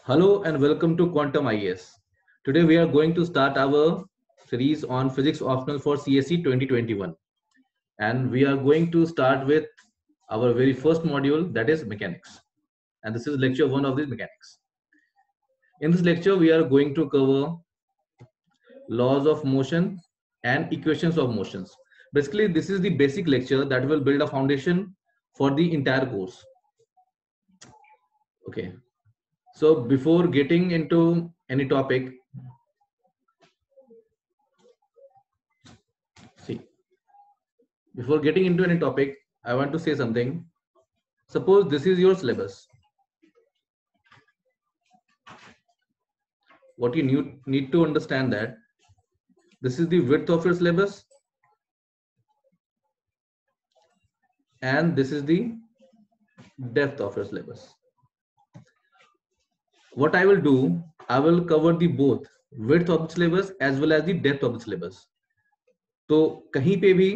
Hello and welcome to Quantum IAS. Today we are going to start our series on physics optional for CSE 2021, and we are going to start with our very first module, that is mechanics. And this is lecture 1 of this mechanics. In this lecture we are going to cover laws of motion and equations of motions. Basically this is the basic lecture that will build a foundation for the entire course. Okay. So before getting into any topic, before getting into any topic, I want to say something. Suppose this is your syllabus. What you need to understand that this is the width of your syllabus and this is the depth of your syllabus. What I will do, I will cover the both width of the syllabus as well as the depth of the syllabus. तो कहीं पे भी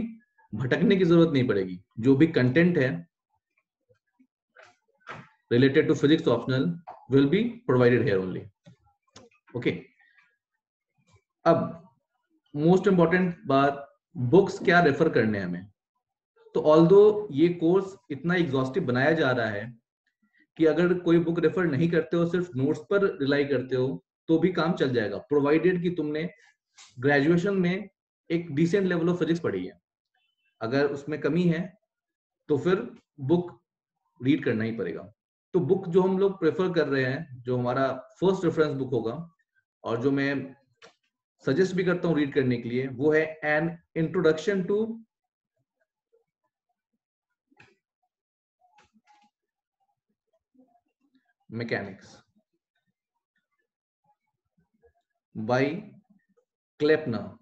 भटकने की जरूरत नहीं पड़ेगी. जो भी कंटेंट है related to physics optional will be provided here only. Okay. अब मोस्ट इंपॉर्टेंट बात, बुक्स क्या रेफर करने हैं हमें. तो ऑल्दो ये कोर्स इतना एग्जॉस्टिव बनाया जा रहा है कि अगर कोई बुक रेफर नहीं करते हो, सिर्फ नोट्स पर रिलाई करते हो, तो भी काम चल जाएगा, प्रोवाइडेड कि तुमने ग्रेजुएशन में एक डिसेंट लेवल ऑफ फिजिक्स पढ़ी है. अगर उसमें कमी है तो फिर बुक रीड करना ही पड़ेगा. तो बुक जो हम लोग प्रेफर कर रहे हैं, जो हमारा फर्स्ट रेफरेंस बुक होगा और जो मैं सजेस्ट भी करता हूं रीड करने के लिए, वो है an introduction to mechanics by Kleppner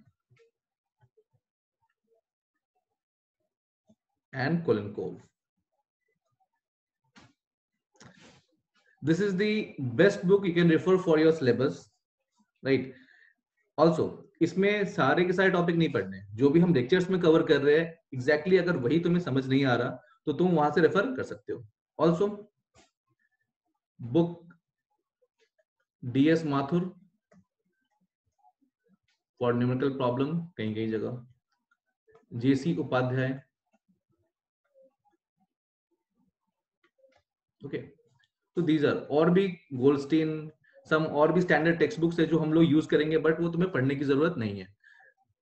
and Kolenkov. This is the best book you can refer for your syllabus, right? Also, इसमें सारे के सारे टॉपिक नहीं पढ़ने. जो भी हम लेक्चर्स में कवर कर रहे हैं, एग्जैक्टली अगर वही तुम्हें समझ नहीं आ रहा तो तुम वहां से रेफर कर सकते हो. Also book DS Mathur for numerical problem, कहीं कहीं जगह JC उपाध्याय. ओके, तो दीज आर, और भी गोल्डस्टीन, सम और भी स्टैंडर्ड टेक्स्ट बुक्स है जो हम लोग यूज करेंगे, बट वो तुम्हें पढ़ने की जरूरत नहीं है.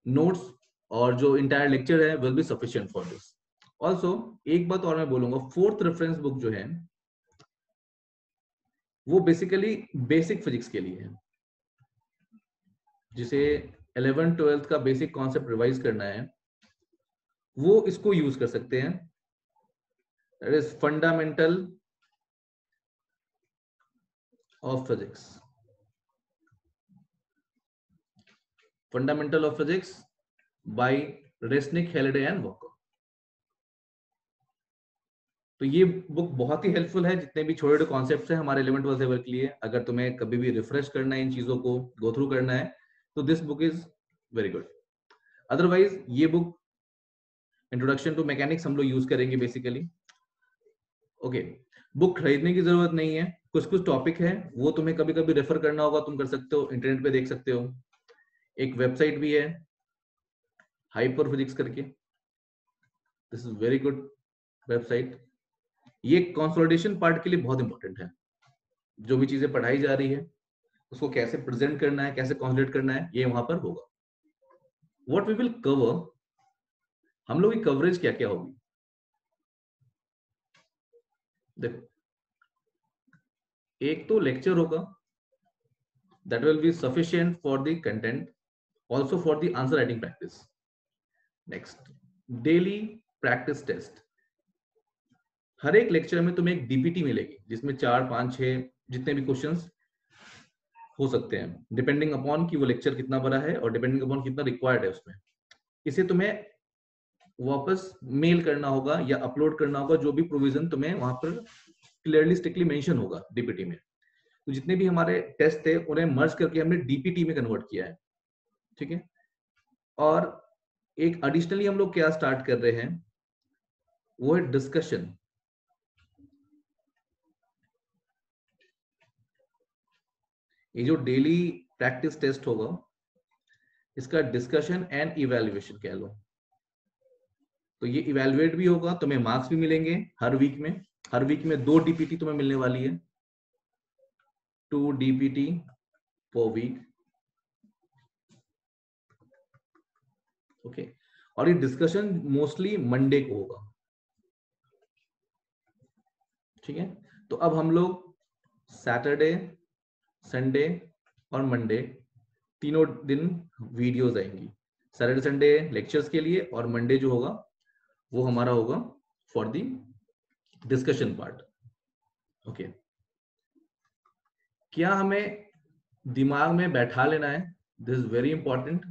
नोट्स और जो इंटायर लेक्चर है will be sufficient for this. Also एक बात और मैं बोलूंगा, फोर्थ रेफरेंस बुक जो है वो बेसिकली बेसिक फिजिक्स के लिए है. जिसे 11th-12th का बेसिक कॉन्सेप्ट रिवाइज करना है वो इसको यूज कर सकते हैं. That is fundamental of physics. Fundamental of Physics by Resnick, Halliday and Walker. तो ये बुक बहुत ही हेल्पफुल है. जितने भी छोटे छोटे कॉन्सेप्ट्स हैं हमारे 11th-12th लेवल के लिए, अगर तुम्हें कभी भी रिफ्रेश करना है, इन चीजों को गो थ्रू करना है, तो this book is very good. Otherwise ये बुक इंट्रोडक्शन टू मैकेनिक्स हम लोग यूज करेंगे बेसिकली. ओके, बुक खरीदने की जरूरत नहीं है. कुछ कुछ टॉपिक है वो तुम्हें कभी कभी रेफर करना होगा, तुम कर सकते हो, इंटरनेट पे देख सकते हो. एक वेबसाइट भी है हाइपर फिजिक्स करके. This is very good website. ये कंसोलिडेशन पार्ट के लिए बहुत इंपॉर्टेंट है. जो भी चीजें पढ़ाई जा रही है उसको कैसे प्रेजेंट करना है, कैसे कंसोलिडेट करना है, ये वहां पर होगा. व्हाट वी विल कवर, हम लोग की कवरेज क्या क्या होगी. देखो, एक तो लेक्चर होगा, that will be sufficient for the content, also for the answer writing practice. Next, daily practice test. हर एक लेक्चर में तुम्हें एक DPT मिलेगी जिसमें 4, 5, 6 जितने भी क्वेश्चंस हो सकते हैं, डिपेंडिंग अपॉन कि वो लेक्चर कितना बड़ा है और डिपेंडिंग अपॉन कितना रिक्वायर्ड है उसमें. इसे तुम्हें वापस मेल करना होगा या अपलोड करना होगा, जो भी प्रोविजन तुम्हें वहां पर क्लियरली स्ट्रिक्टली मेंशन होगा DPT में. तो जितने भी हमारे टेस्ट थे उन्हें मर्ज करके हमने DPT में कन्वर्ट किया है. ठीक है. और एक एडिशनली हम लोग क्या स्टार्ट कर रहे हैं, वो है डिस्कशन. ये जो डेली प्रैक्टिस टेस्ट होगा इसका डिस्कशन एंड इवैल्यूएशन कह लो। तो ये इवैल्यूएट भी होगा, तुम्हें मार्क्स भी मिलेंगे हर वीक में। हर वीक में 2 डीपीटी तुम्हें मिलने वाली है, 2 डीपीटी पर वीक। ओके, और ये डिस्कशन मोस्टली मंडे को होगा। ठीक है, तो अब हम लोग सैटरडे, संडे और मंडे तीनों दिन वीडियोस आएंगी। सैटरडे संडे लेक्चर्स के लिए, और मंडे जो होगा वो हमारा होगा for the discussion part. Okay, क्या हमें दिमाग में बैठा लेना है, दिस इज वेरी इंपॉर्टेंट,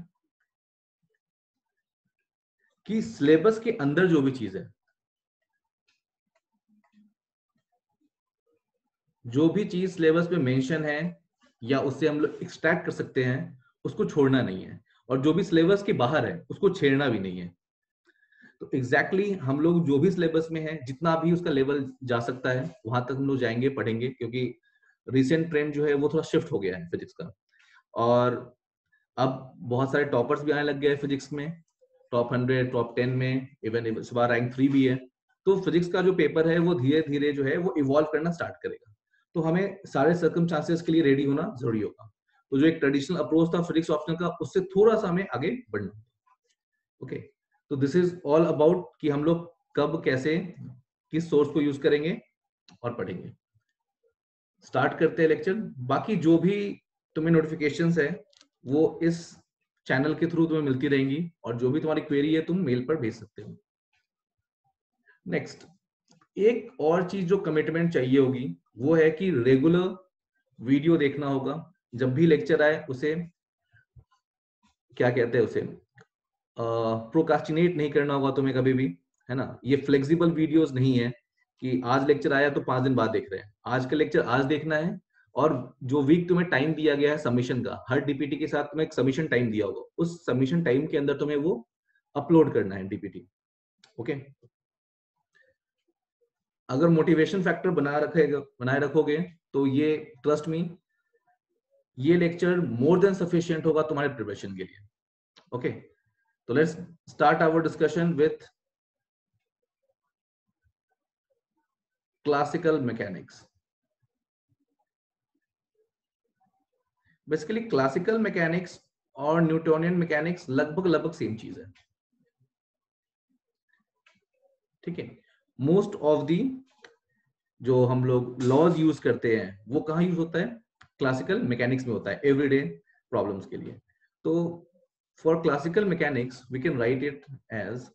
कि सिलेबस के अंदर जो भी चीज है, जो भी चीज सिलेबस पे मेंशन है या उससे हम लोग एक्सट्रैक्ट कर सकते हैं, उसको छोड़ना नहीं है, और जो भी सिलेबस के बाहर है उसको छेड़ना भी नहीं है। तो एग्जैक्टली हम लोग जो भी सिलेबस में है, जितना भी उसका लेवल जा सकता है वहां तक हम लोग जाएंगे, पढ़ेंगे, क्योंकि रिसेंट ट्रेंड जो है वो थोड़ा शिफ्ट हो गया है फिजिक्स का। और अब बहुत सारे टॉपर्स भी आने लग गए हैं फिजिक्स में, टॉप 100, टॉप 10 में, इवन इस बार रैंक 3 भी है। तो फिजिक्स का जो पेपर है वो धीरे धीरे जो है वो इवॉल्व करना स्टार्ट करेगा। तो हमें सारे सर्कमस्टांसेस के लिए रेडी होना जरूरी होगा। तो जो एक ट्रेडिशनल अप्रोच था फिजिक्स ऑप्शनल का, उससे थोड़ा सा हमें आगे बढ़ना। ओके, तो दिस इज ऑल अबाउट कि हम लोग कब कैसे किस सोर्स को यूज करेंगे और पढ़ेंगे। स्टार्ट करते हैं लेक्चर। बाकी जो भी तुम्हें नोटिफिकेशंस है वो इस चैनल के थ्रू तुम्हें मिलती रहेंगी, और जो भी तुम्हारी क्वेरी है तुम मेल पर भेज सकते हो। नेक्स्ट, एक और चीज जो कमिटमेंट चाहिए होगी वो है कि रेगुलर वीडियो देखना होगा। जब भी लेक्चर आए उसे क्या कहते हैं, उसे प्रोकास्टिनेट नहीं करना होगा तुम्हें कभी भी, है ना। ये फ्लेक्सिबल वीडियोस नहीं है कि आज लेक्चर आया तो 5 दिन बाद देख रहे हैं। आज का लेक्चर आज देखना है, और जो वीक तुम्हें टाइम दिया गया है सबमिशन का, हर डीपीटी के साथ तुम्हें एक सबमिशन टाइम दिया होगा, उस सबमिशन टाइम के अंदर तुम्हें वो अपलोड करना है डीपीटी। ओके, अगर मोटिवेशन फैक्टर बनाए रखोगे तो ये ट्रस्ट मी, ये लेक्चर मोर देन सफिशिएंट होगा तुम्हारे प्रिपरेशन के लिए। ओके, तो let's start our discussion with classical mechanics. Basically classical mechanics और न्यूटोनियन मैकेनिक्स लगभग लगभग सेम चीज है। ठीक है, मोस्ट ऑफ दी जो हम लोग लॉज यूज करते हैं वो कहाँ यूज होता है, क्लासिकल मैकेनिक्स में होता है, एवरीडे प्रॉब्लम्स के लिए। तो for classical mechanics we can write it as,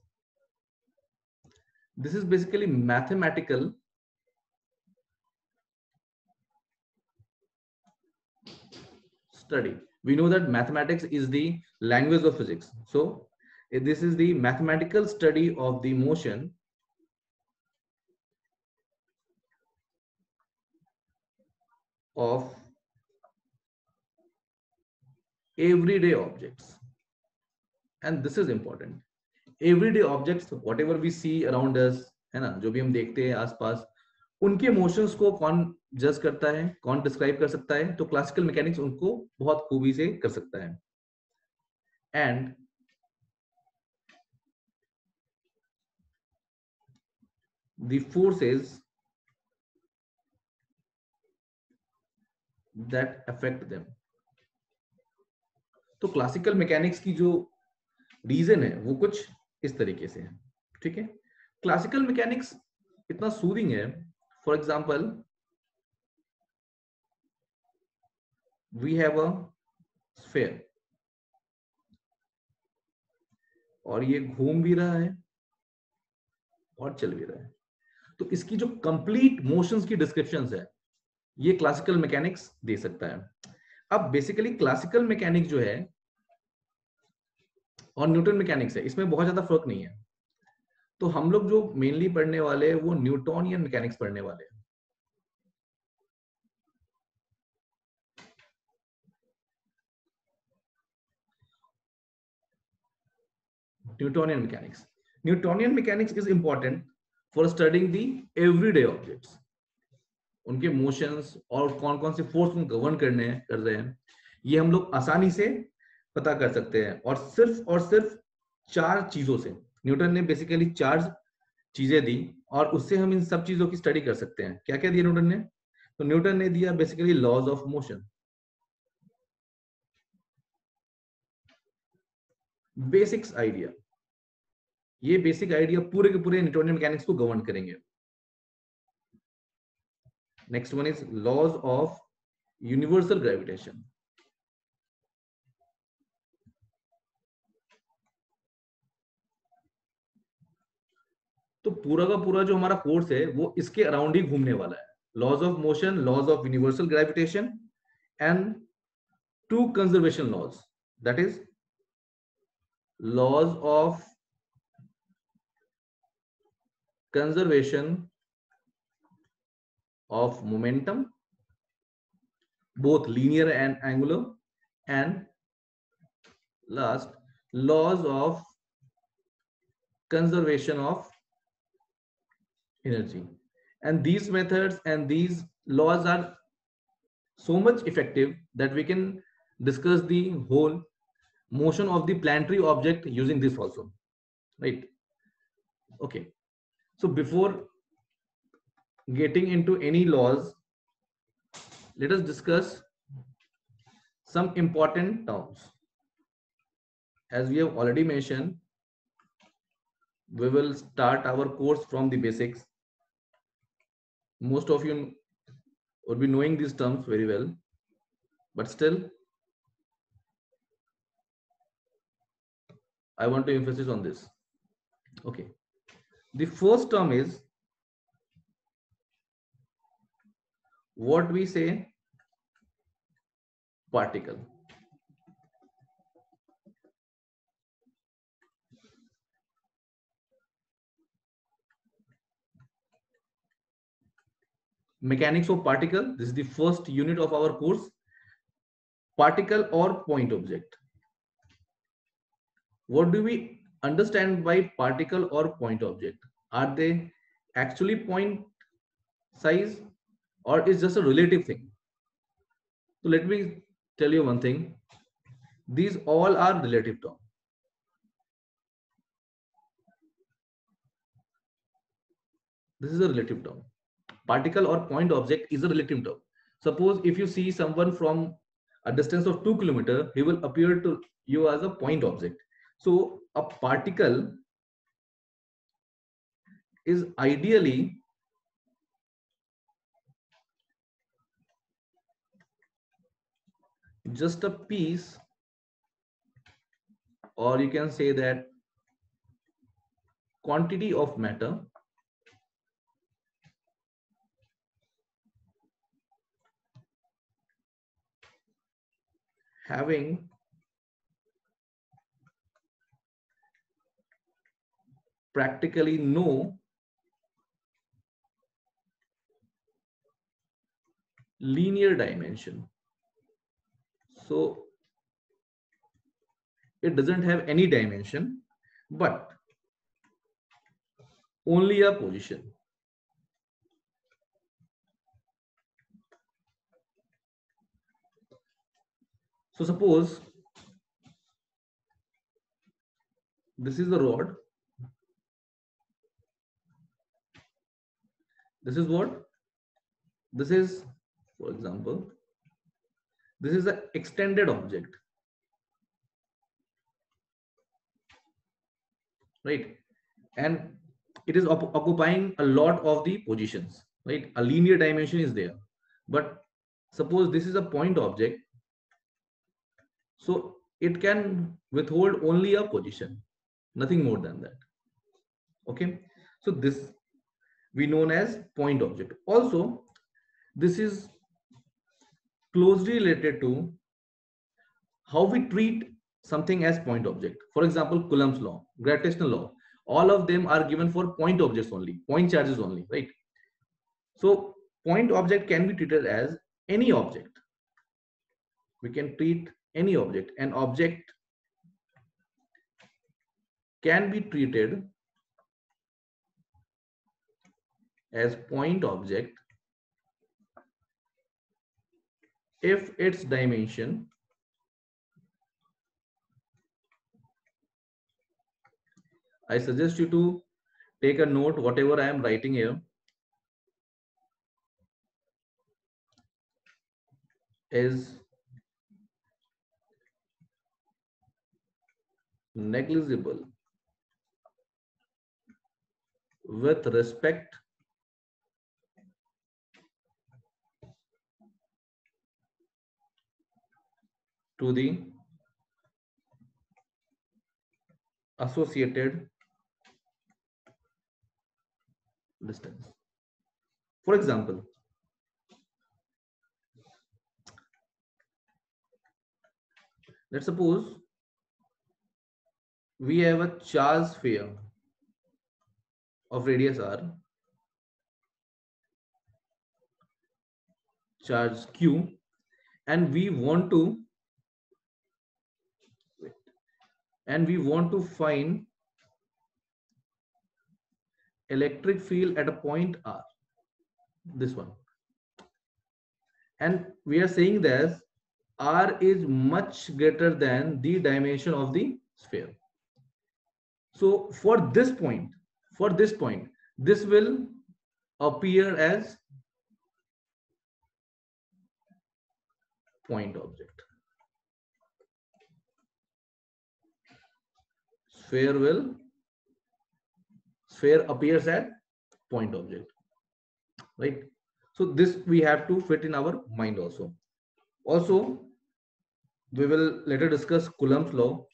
this is basically mathematical study. We know that mathematics is the language of physics. So this is the mathematical study of the motion of everyday objects. And this is important. Everyday objects, whatever we see around us, है ना, जो भी हम देखते हैं आसपास, उनके motions को कौन जज करता है, कौन डिस्क्राइब कर सकता है, तो क्लासिकल मैकेनिक्स उनको बहुत खूबी से कर सकता है। And the forces that affect them. तो क्लासिकल मैकेनिक्स की जो रीजन है वो कुछ इस तरीके से है। ठीक है, क्लासिकल मैकेनिक्स इतना सूदिंग है। For example, we have a sphere, और ये घूम भी रहा है और चल भी रहा है। तो इसकी जो कंप्लीट मोशंस की डिस्क्रिप्शंस है ये क्लासिकल मैकेनिक्स दे सकता है। अब बेसिकली क्लासिकल मैकेनिक्स जो है और न्यूटन मैकेनिक्स है, इसमें बहुत ज्यादा फर्क नहीं है। तो हम लोग जो मेनली पढ़ने वाले हैं वो न्यूटोनियन मैकेनिक्स पढ़ने वाले हैं। Newtonian mechanics. Newtonian mechanics is important for studying the everyday objects. उनके मोशंस और कौन कौन से फोर्स को गवर्न कर रहे हैं, ये हम लोग आसानी से पता कर सकते हैं। और सिर्फ 4 चीजों से न्यूटन ने बेसिकली 4 चीजें दी, और उससे हम इन सब चीजों की स्टडी कर सकते हैं। क्या क्या दिया न्यूटन ने? तो न्यूटन ने दिया basically laws of motion, basics idea. ये बेसिक आइडिया पूरे के पूरे न्यूटोनियन मैकेनिक्स को गवर्न करेंगे। Next one is laws of universal gravitation. तो पूरा का पूरा जो हमारा कोर्स है वो इसके अराउंड ही घूमने वाला है। Laws of motion, laws of universal gravitation, and 2 conservation laws, that is laws of conservation of momentum, both linear and angular, and last, laws of conservation of energy. And these methods and these laws are so much effective that we can discuss the whole motion of the planetary object using this also, right? Okay, so before getting into any laws, let us discuss some important terms. As we have already mentioned, we will start our course from the basics. Most of you would be knowing these terms very well, but still, I want to emphasize on this. Okay. The first term is what we say particle. Mechanics of particle. This is the first unit of our course. Particle or point object. What do we understand by particle or point object? Are they actually point size, or is just a relative thing? So let me tell you one thing. These all are relative terms. This is a relative term. Particle or point object is a relative term. Suppose if you see someone from a distance of 2 kilometers, he will appear to you as a point object. So a particle is ideally just a piece, or you can say that quantity of matter having practically no linear dimension. So it doesn't have any dimension, but only a position. So suppose this is the rod. This is what? This is, for example, this is an extended object, right? And it is occupying a lot of the positions, right? A linear dimension is there. But suppose this is a point object, so it can withhold only a position, nothing more than that. Okay, so this we known as point object. Also, this is closely related to how we treat something as point object. For example, Coulomb's law, gravitational law, all of them are given for point objects only, point charges only, right? So point object can be treated as any object. We can treat any object. An object can be treated as point object if its dimension I suggest you to take a note whatever I am writing here is negligible with respect to the associated distance. For example, let's suppose we have a charge sphere of radius r, charge q, and we want to find electric field at a point r, this one, and we are saying that r is much greater than the dimension of the sphere. So for this point, this will appear as point object. Sphere appears at point object, right? So this we have to fit in our mind also. Also, we will later discuss Coulomb's law.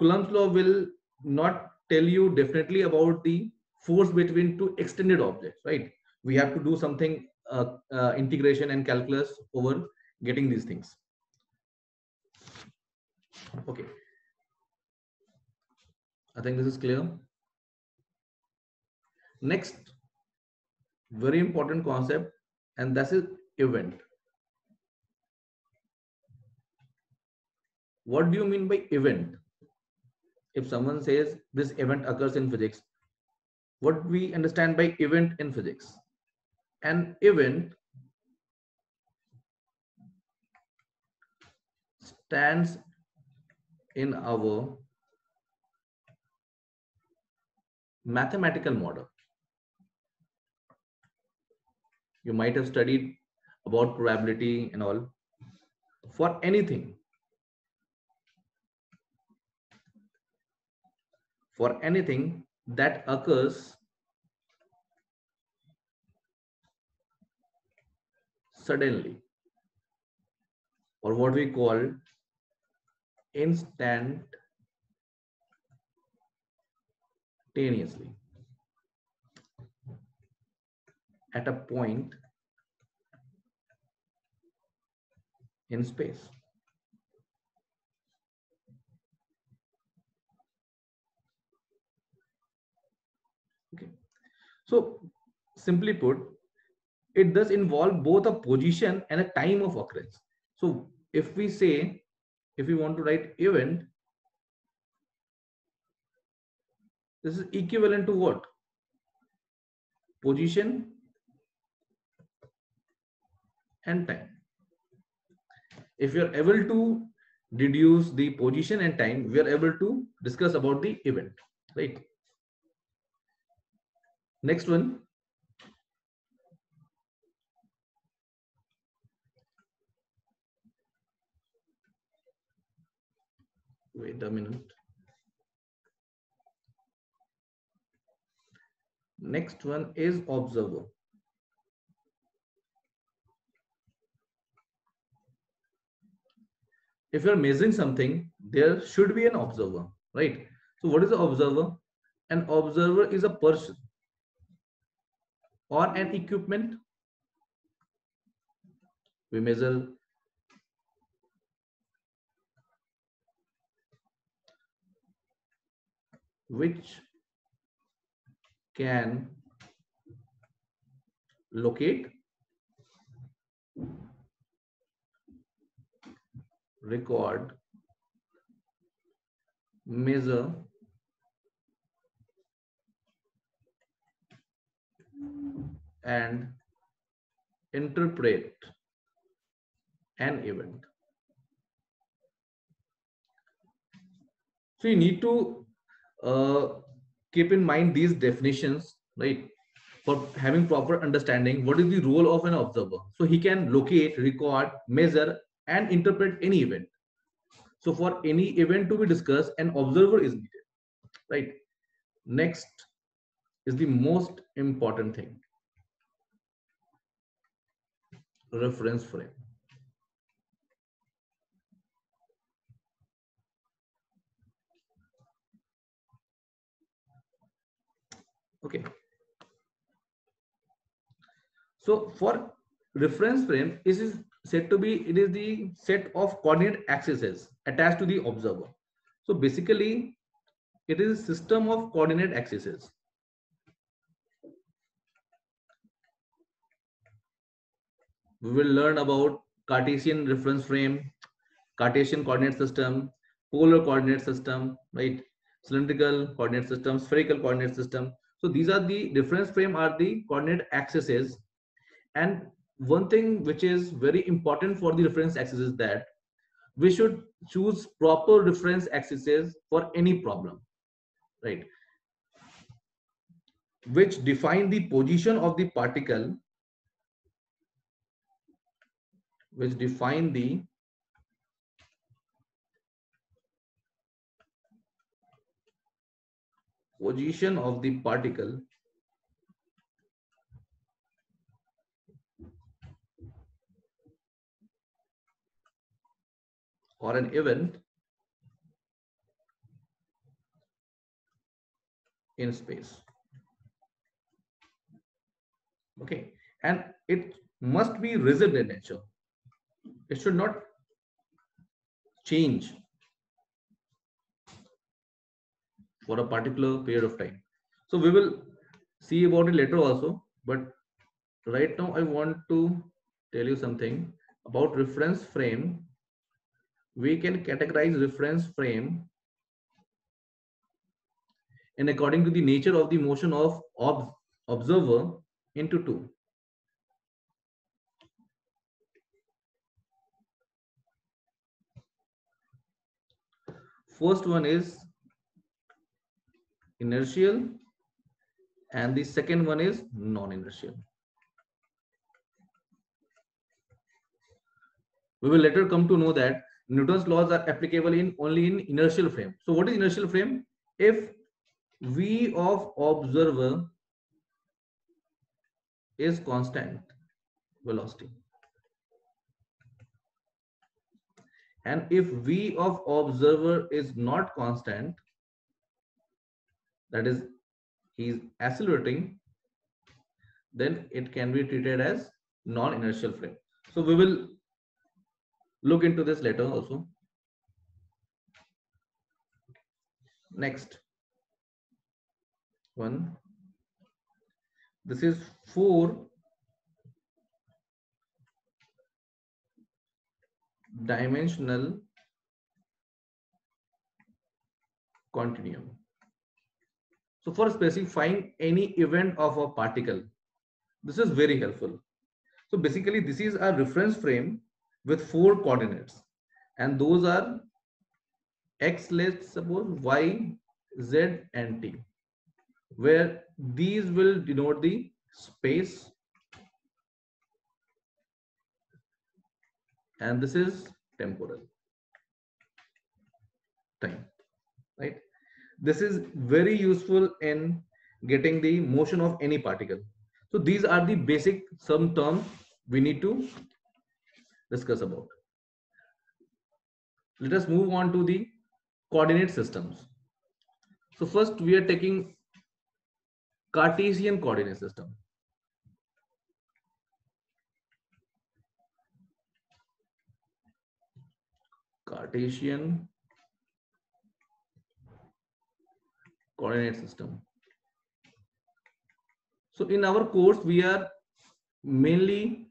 Coulomb's law will not tell you definitely about the force between two extended objects, right? We have to do something integration and calculus over getting these things. Okay, I think this is clear. Next, very important concept, and that is event. What do you mean by event? If someone says this event occurs in physics, what we understand by event in physics? An event stands in our mathematical model. You might have studied about probability and all. For anything that occurs suddenly, or what we call instantaneously at a point in space. Okay. So simply put, it does involve both a position and a time of occurrence. So if we want to write event, this is equivalent to what? Position and time. If you are able to deduce the position and time, we are able to discuss about the event, right? Next one. Wait a minute. Next one is observer. If you're measuring something, there should be an observer, right? So what is the observer? An observer is a person or an equipment. We measure which can locate, record, measure, and interpret an event. So you need to keep in mind these definitions, right? For having proper understanding, what is the role of an observer? So he can locate, record, measure, and interpret any event. So for any event to be discussed, an observer is needed, right? Next is the most important thing, reference frame. Okay. So for reference frame, it is said to be, it is the set of coordinate axes attached to the observer. So basically, it is a system of coordinate axes. We will learn about Cartesian reference frame, Cartesian coordinate system, polar coordinate system, right? Cylindrical coordinate system, spherical coordinate system. So these are the reference frame are the coordinate axes. And one thing which is very important for the reference axis is that we should choose proper reference axes for any problem, right? Which define the position of the particle, which define the position of the particle or an event in space. Okay, and it must be rigid in nature. It should not change for a particular period of time. So we will see about it later also, but right now I want to tell you something about reference frame. We can categorize reference frame and according to the nature of the motion of observer into two. First one is inertial and the second one is non-inertial. We will later come to know that Newton's laws are applicable in only in inertial frame. So what is inertial frame? If V of observer is constant velocity and if V of observer is not constant, that is he is accelerating, then it can be treated as non-inertial frame. So we will look into this later also. Next one, this is 4-dimensional continuum. So for specifying any event of a particle, this is very helpful. So basically this is a reference frame with 4 coordinates and those are x, let's suppose, y, z and t, where these will denote the space and this is temporal time, right? This is very useful in getting the motion of any particle. So these are the basic some terms we need to discuss about. Let us move on to the coordinate systems. So first we are taking Cartesian coordinate system. Cartesian coordinate system. So in our course, we are mainly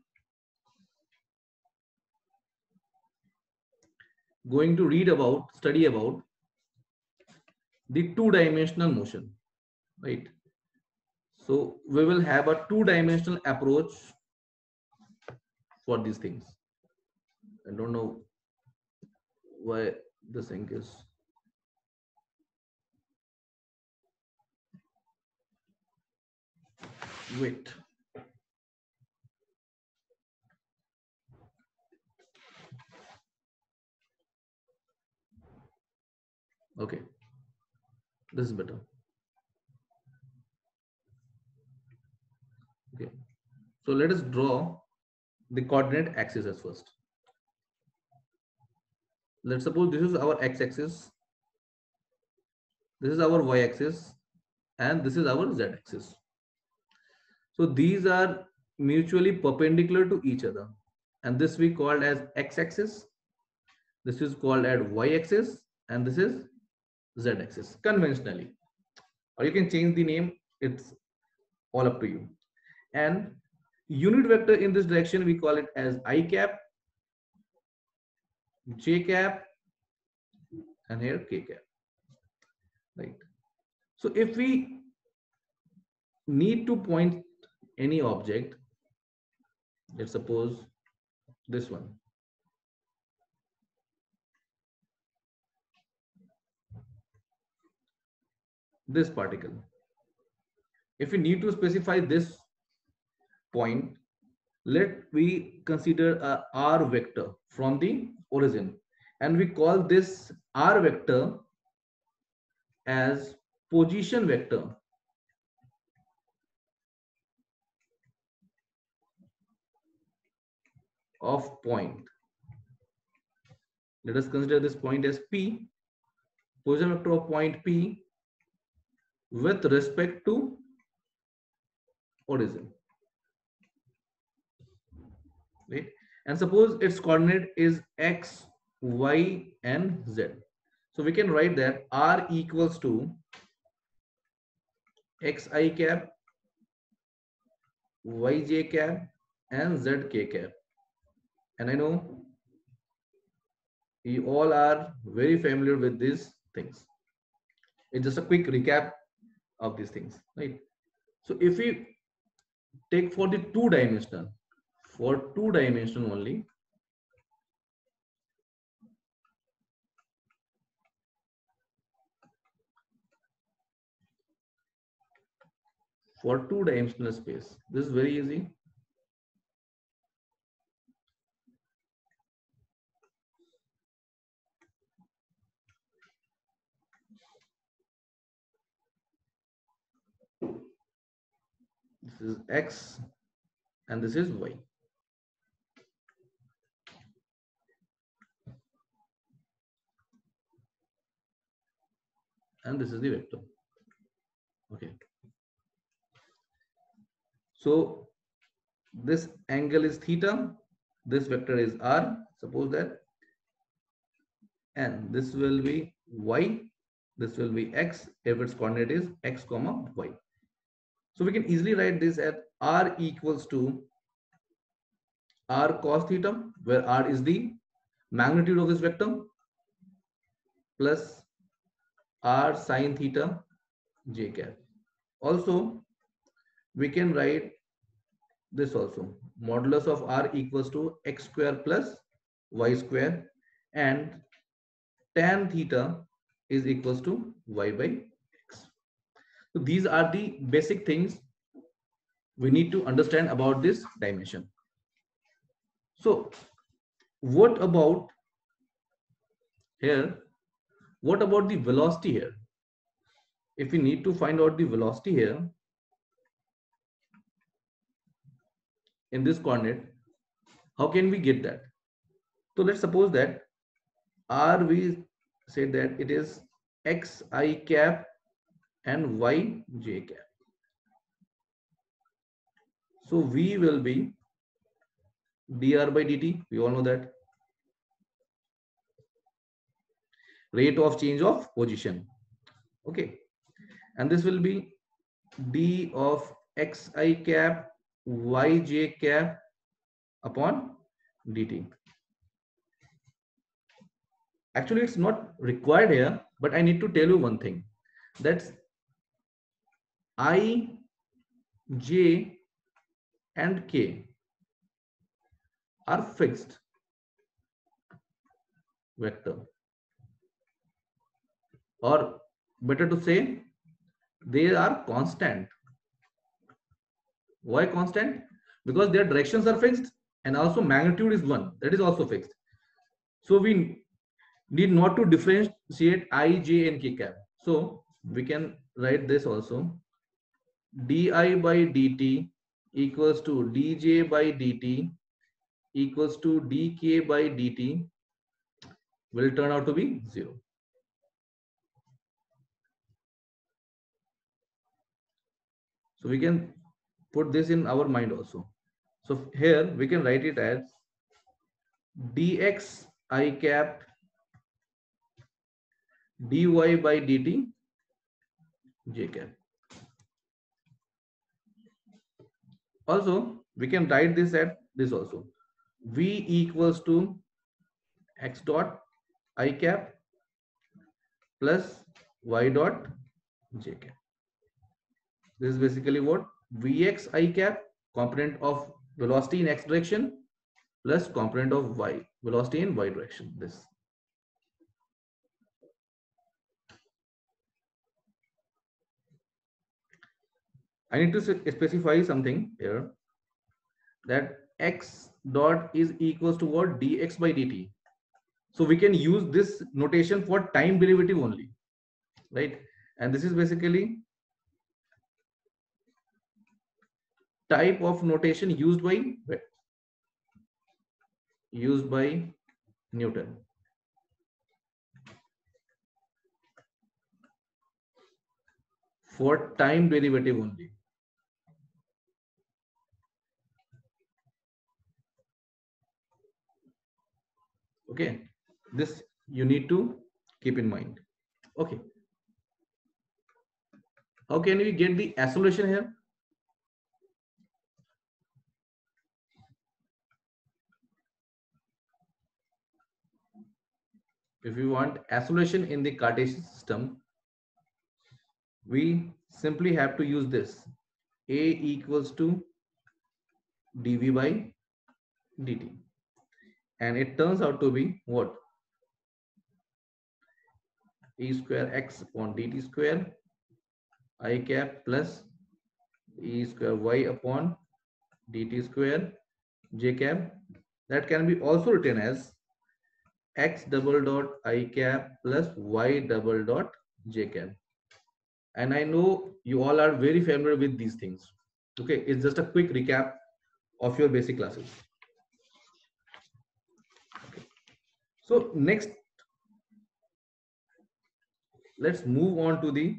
going to study about the two-dimensional motion, right? So we will have a two-dimensional approach for these things, I don't know why this thing is. Wait. Okay, this is better. Okay, so let us draw the coordinate axis as first. Let's suppose this is our x-axis, this is our y-axis, and this is our z-axis. So these are mutually perpendicular to each other, and this we called as x-axis, this is called as y-axis, and this is z-axis conventionally, or you can change the name, it's all up to you. And unit vector in this direction we call it as I cap, j cap, and here k cap, right? So if we need to point any object, let's suppose this one, this particle, if we need to specify this point, let we consider a r vector from the origin, and we call this r vector as position vector of point. Let us consider this point as P, position vector of point P with respect to origin, right? And suppose its coordinate is x, y, and z. So we can write that r equals to xi cap, yj cap, and zk cap. And I know you all are very familiar with these things. It's just a quick recap of these things, right? So if we take for the two-dimensional, only, for two-dimensional space, this is very easy. This is x and this is y. And this is the vector. Okay. So this angle is theta, this vector is r, suppose that, and this will be y, this will be x if its coordinate is x comma y. So we can easily write this as r equals to r cos theta, where r is the magnitude of this vector, plus r sin theta j cap. Also, we can write this also, modulus of r equals to x square plus y square, and tan theta is equals to y by x. So these are the basic things we need to understand about this dimension. So what about here? What about the velocity here? If we need to find out the velocity here in this coordinate, how can we get that? So let's suppose that r, we said that it is xi cap and yj cap. So v will be dr by dt, we all know that, rate of change of position. Okay, and this will be d of xi cap yj cap upon dt. Actually, it's not required here, but I need to tell you one thing. That's I, j, and k are fixed. vector, or better to say, they are constant. Why constant? Because their directions are fixed and also magnitude is 1, that is also fixed. So we need not to differentiate I, j and k cap. So we can write this also. Di by dt equals to dj by dt equals to dk by dt will turn out to be 0. So we can put this in our mind also. So here we can write it as dx I cap dy by dt j cap. Also we can write this at this also. V equals to x dot I cap plus y dot j cap. This is basically what? Vx I cap, component of velocity in x direction, plus component of y, velocity in y direction. This. I need to specify something here, that x dot is equals to what? Dx by dt. So we can use this notation for time derivative only, right? And this is basically type of notation used by Newton. For time derivative only. Okay, this you need to keep in mind. Okay, how can we get the acceleration here? If we want acceleration in the Cartesian system, we simply have to use this. A equals to dv by dt. And it turns out to be what? E square x upon dt square I cap plus e square y upon dt square j cap. That can be also written as x double dot I cap plus y double dot j cap. And I know you all are very familiar with these things. Okay, it's just a quick recap of your basic classes. Okay. So next, let's move on to the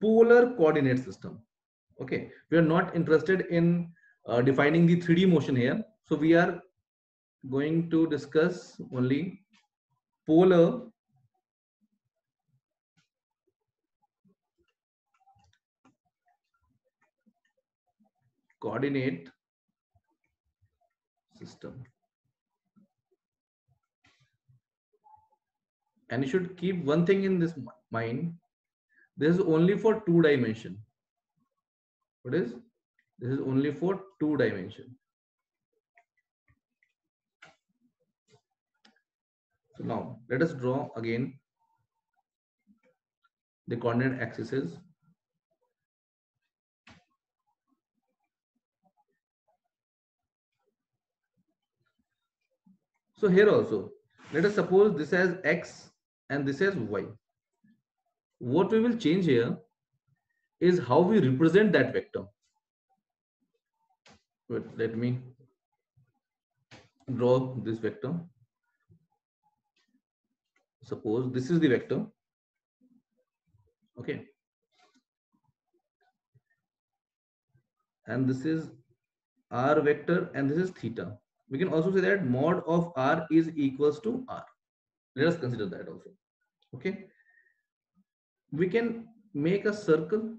polar coordinate system. Okay, we are not interested in defining the 3D motion here. So we are going to discuss only polar coordinate system. And you should keep one thing in this mind. This is only for 2 dimension. What is? This is only for 2 dimension. So now let us draw again the coordinate axes. So here also, let us suppose this as x and this as y. What we will change here is how we represent that vector. Wait, let me draw this vector. Suppose this is the vector. Okay. And this is r vector and this is theta. We can also say that mod of r is equals to r. Let us consider that also. Okay. We can make a circle.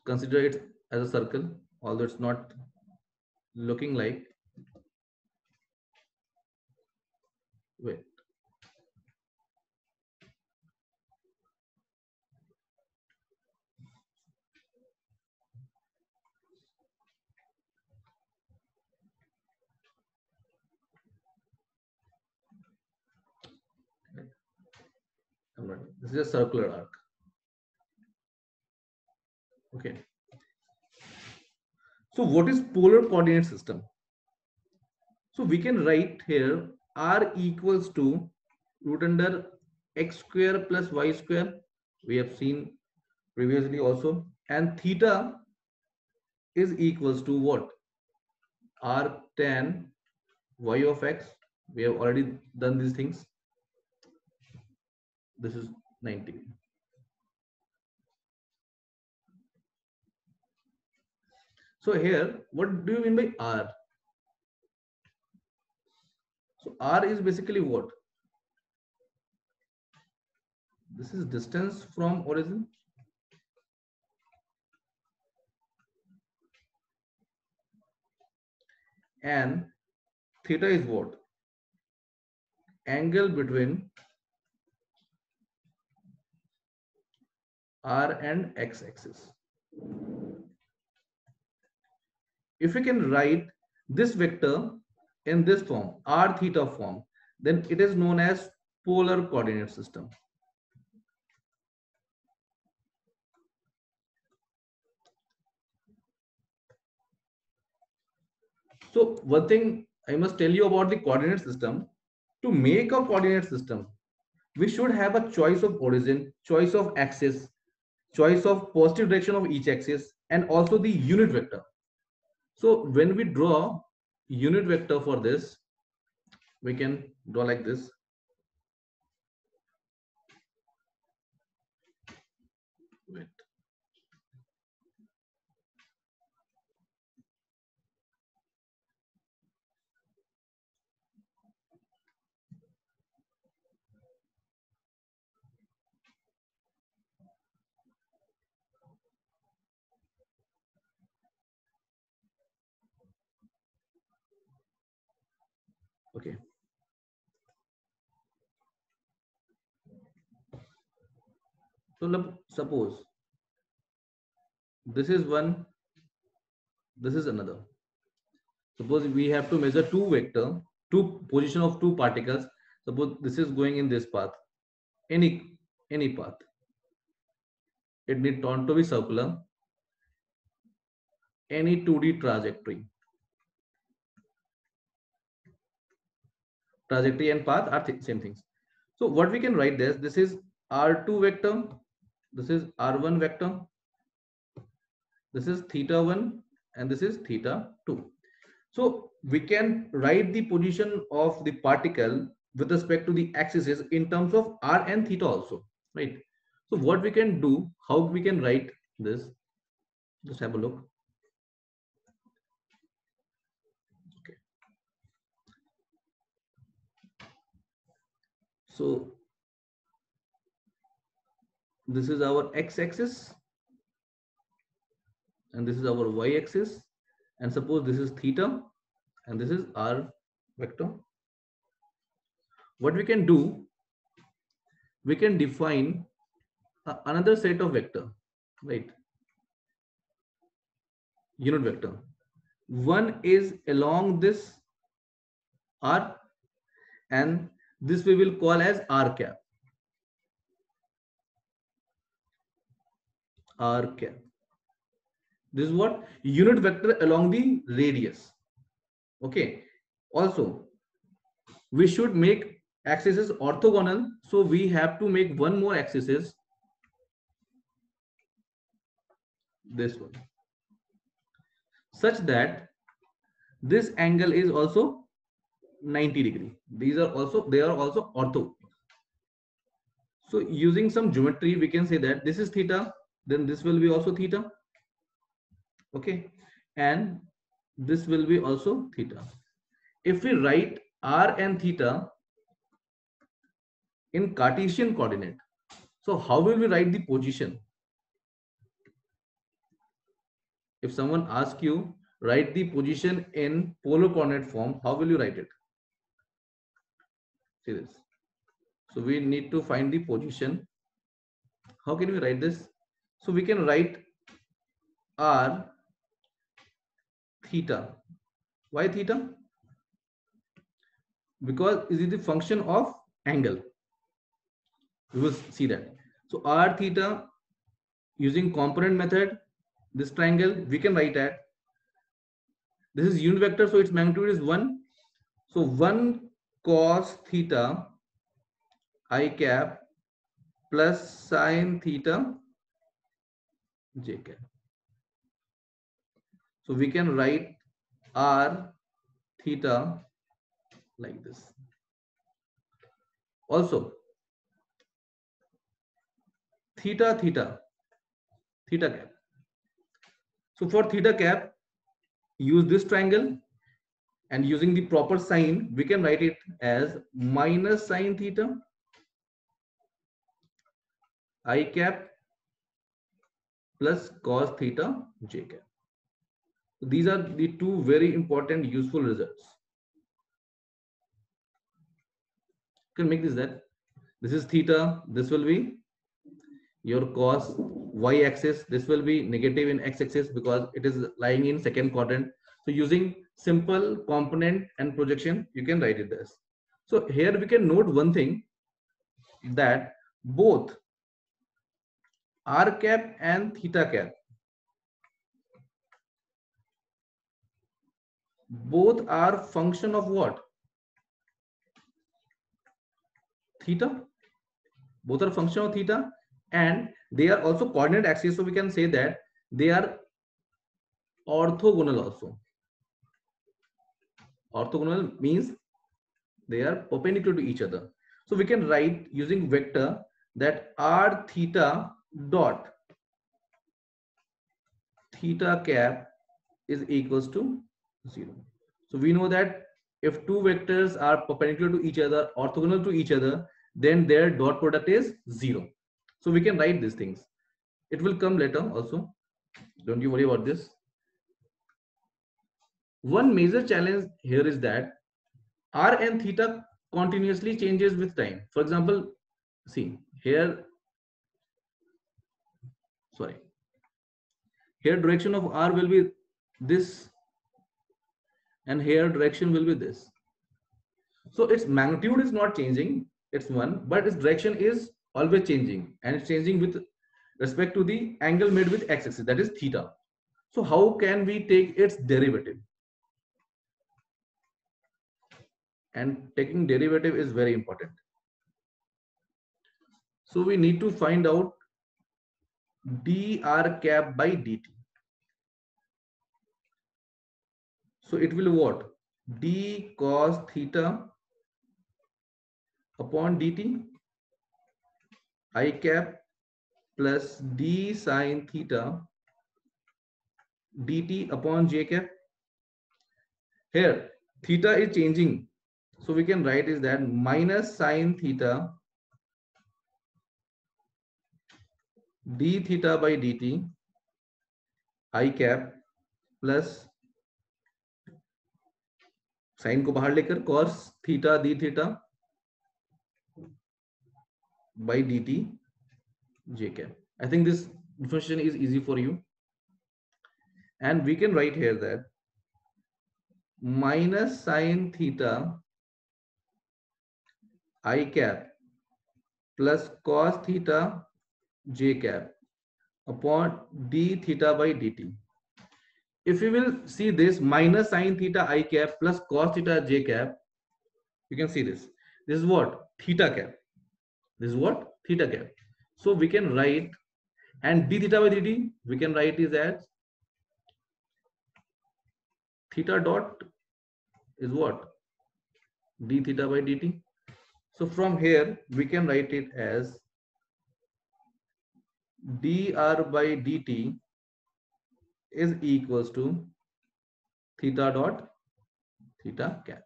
Consider it as a circle, although it's not looking like. Wait. This is a circular arc. Okay. So what is polar coordinate system? So we can write here r equals to root under x square plus y square. We have seen previously also. And theta is equals to what? R tan y of x. We have already done these things. This is 90. So here, what do you mean by R? So R is basically what? This is distance from origin. And theta is what? Angle between R and x axis. If we can write this vector in this form, r theta form, then it is known as polar coordinate system. So one thing I must tell you about the coordinate system. To make a coordinate system, we should have a choice of origin, choice of axis, choice of positive direction of each axis, and also the unit vector. So when we draw unit vector for this, we can draw like this. Wait. Okay. So suppose this is one, this is another. Suppose we have to measure two vector, two position of two particles. Suppose this is going in this path, any path. It need not to be circular. Any 2D trajectory and path are same things. So what we can write this is r2 vector, this is r1 vector, this is theta 1, and this is theta 2. So we can write the position of the particle with respect to the axes in terms of r and theta also, right? So what we can do, how we can write this, just have a look. Okay. So this is our x-axis and this is our y-axis, and suppose this is theta and this is r vector. What we can do, we can define another set of vector, right? Unit vector. One is along this r, and this we will call as r cap. R cap. This is what? Unit vector along the radius. Okay. Also, we should make axes orthogonal, so we have to make one more axis, this one, such that this angle is also 90 degree. They are also ortho. So using some geometry, we can say that this is theta, then this will be also theta. Okay, and this will be also theta. If we write r and theta in Cartesian coordinate, so how will we write the position? If someone asks you, write the position in polar coordinate form, how will you write it? See this. So we need to find the position. How can we write this? So we can write r theta. Why theta? Because it is the function of angle. We will see that. So r theta using component method, this triangle we can write at, this is unit vector, so its magnitude is 1. So 1 cos theta I cap plus sin theta j cap. So we can write r theta like this. Also theta cap. So for theta cap, use this triangle, and using the proper sign, we can write it as minus sin theta I cap plus cos theta j cap. So these are the two very important useful results. You can make this is theta, this will be your cos y axis, this will be negative in x axis because it is lying in second quadrant. So using simple component and projection, you can write it this. So here we can note one thing, that both r cap and theta cap, both are function of what? Theta. Both are function of theta, and they are also coordinate axis, so we can say that they are orthogonal also. Orthogonal means they are perpendicular to each other. So we can write using vector that r theta dot theta cap is equals to 0. So we know that if two vectors are perpendicular to each other, orthogonal to each other, then their dot product is 0. So we can write these things. It will come later also. Don't you worry about this. One major challenge here is that r and theta continuously changes with time. For example, see here, here direction of r will be this, and here direction will be this. So its magnitude is not changing, it's 1, but its direction is always changing, and it's changing with respect to the angle made with x-axis, that is theta. So how can we take its derivative? And taking derivative is very important. So we need to find out dr cap by dt. So it will what? D cos theta upon dt I cap plus d sin theta dt upon j cap. Here theta is changing, so we can write is that minus sin theta d theta by dt I cap plus sine को बाहर लेकर cos theta d theta by dt j cap. I think this differentiation is easy for you, and we can write here that minus sin theta I cap plus cos theta j cap upon d theta by dt. If we will see this minus sin theta I cap plus cos theta j cap, you can see this. This is what? Theta cap. This is what? Theta cap. So we can write, and d theta by dt we can write is as theta dot is what? D theta by dt. So from here we can write it as dr by dt is equals to theta dot theta cap.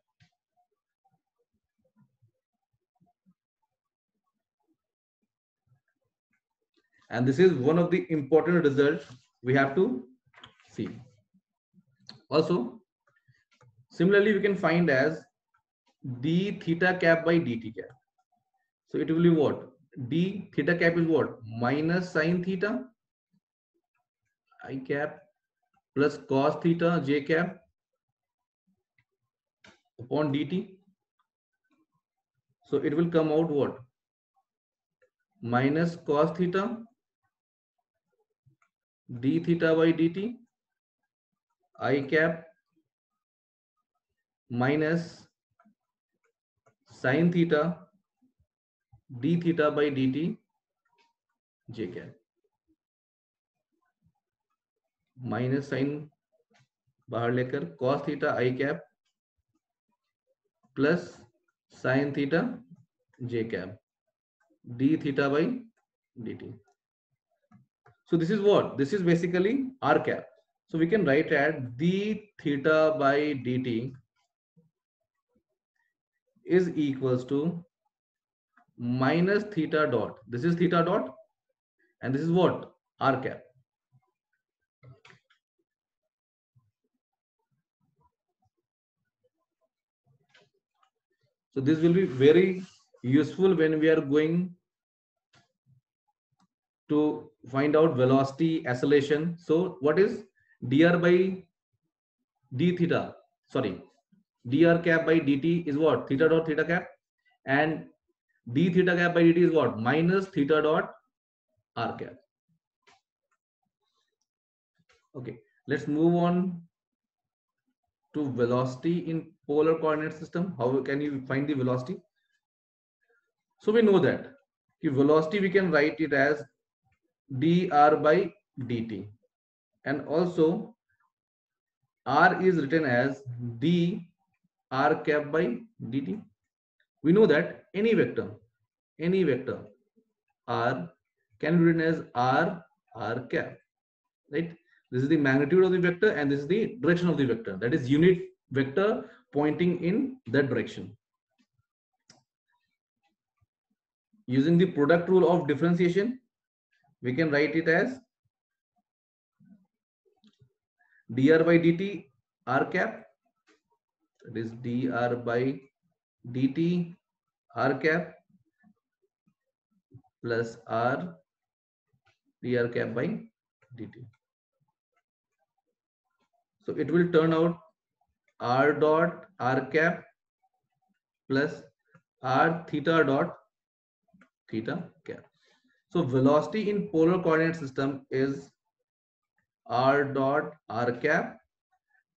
And this is one of the important results we have to see. Also, similarly, we can find as d theta cap by dt cap. So it will be what? D theta cap is what? Minus sin theta I cap plus cos theta j cap upon dt. So it will come out what? minus cos theta d theta by dt I cap minus sin theta d theta by dt j cap minus sine बाहर लेकर cos theta i cap plus sine theta j कैप d theta by dt. So this is what? This is basically r cap. So we can write at d theta by dt is equals to minus theta dot. This is theta dot and this is what? R cap. So this will be very useful when we are going to find out velocity acceleration. So what is dr by d theta? Sorry, dr cap by dt is what? Theta dot theta cap, and d theta cap by dt is what? Minus theta dot r cap. Okay, let's move on to velocity in polar coordinate system. How can you find the velocity? So we know that velocity we can write it as dr by dt, and also r is written as d r cap by dt. We know that any vector r can be written as r cap, right? This is the magnitude of the vector and this is the direction of the vector, that is unit vector pointing in that direction. Using the product rule of differentiation, we can write it as dr by dt r cap, that is dr by dt r cap plus r dr cap by dt. So it will turn out r dot r cap plus r theta dot theta cap. So velocity in polar coordinate system is r dot r cap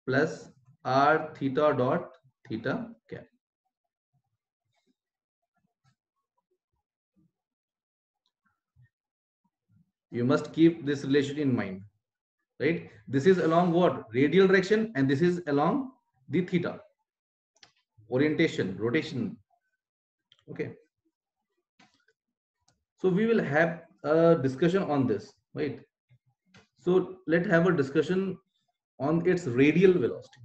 plus r theta dot theta cap. You must keep this relation in mind, right? This is along what? Radial direction, and this is along the theta orientation, rotation. Okay. So we will have a discussion on this, right? So let's have a discussion on its radial velocity.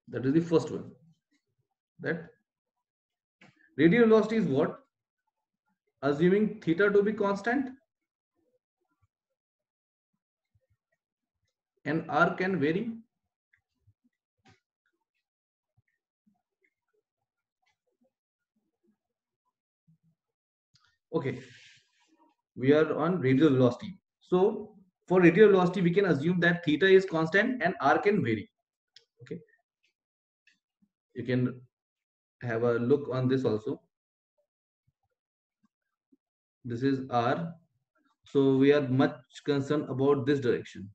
That is the first one. That radial velocity is what? Assuming theta to be constant and r can vary. Okay, we are on radial velocity. So for radial velocity, we can assume that theta is constant and r can vary. Okay, you can have a look on this also. This is r. So we are much concerned about this direction.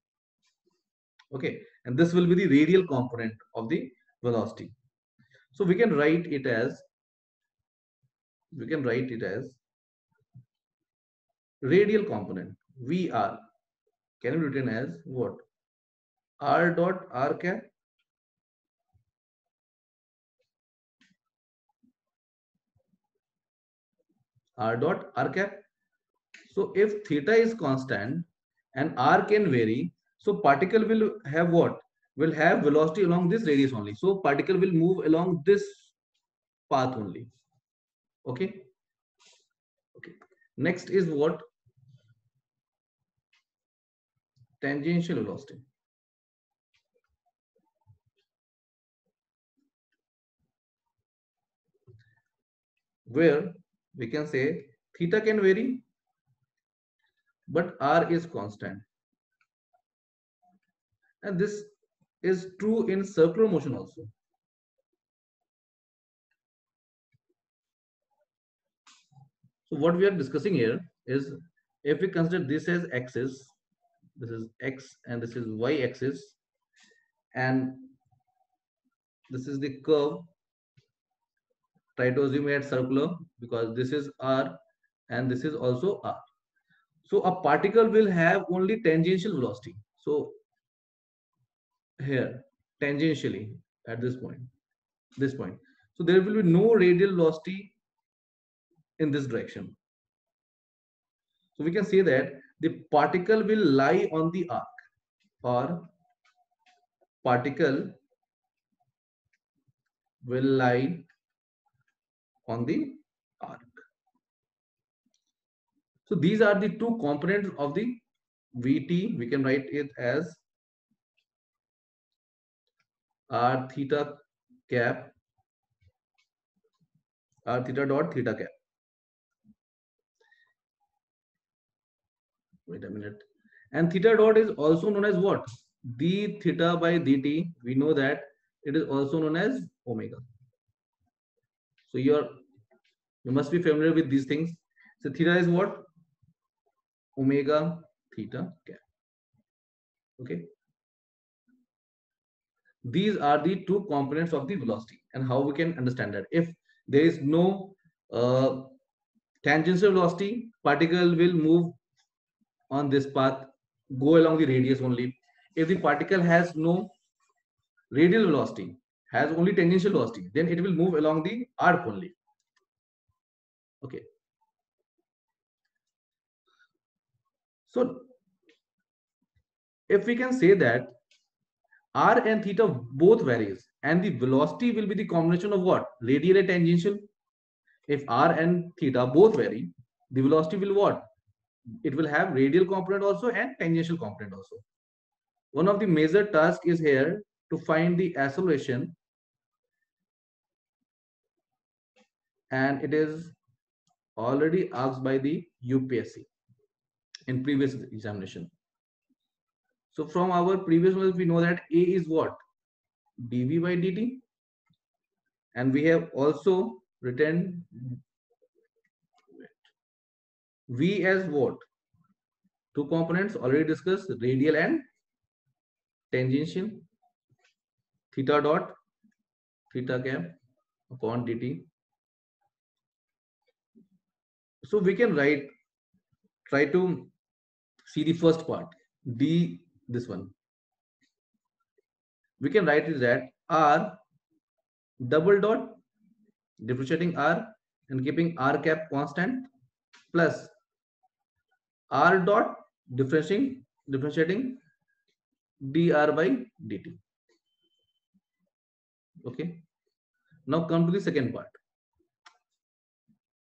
Okay, and this will be the radial component of the velocity. So we can write it as radial component VR can be written as what? R dot r cap r dot r cap. So if theta is constant and r can vary, so particle will have what? Will have velocity along this radius only. So particle will move along this path only. Okay. Okay. Next is what? Tangential velocity. Where we can say theta can vary, but r is constant. And this is true in circular motion also. So what we are discussing here is, if we consider this as axis, this is x and this is y axis, and this is the curve. Try to assume it circular because this is r and this is also r. So a particle will have only tangential velocity. So here, tangentially at this point, this point. So there will be no radial velocity in this direction. So we can say that the particle will lie on the arc, or particle will lie on the arc. So these are the two components of the Vt. We can write it as r theta cap, r theta dot theta cap. Wait a minute. And theta dot is also known as what? D theta by dt. We know that it is also known as omega. So you must be familiar with these things. So theta is what? Omega theta cap. Okay. These are the two components of the velocity, and how we can understand that. If there is no tangential velocity, particle will move on this path, go along the radius only. If the particle has no radial velocity, has only tangential velocity, then it will move along the arc only. Okay. So if we can say that r and theta both varies, and the velocity will be the combination of what? Radial and tangential. If r and theta both vary, the velocity will what? It will have radial component also and tangential component also. One of the major tasks is here to find the acceleration, and it is already asked by the UPSC in previous examination. So from our previous ones, we know that A is what? dV by dt, and we have also written V as what? Two components already discussed, radial and tangential. Theta dot theta cap upon dt. So we can try to see the first part, d, this one. We can write it that r double dot differentiating r and keeping r cap constant, plus r dot differentiating dr by dt. Okay. Now come to the second part.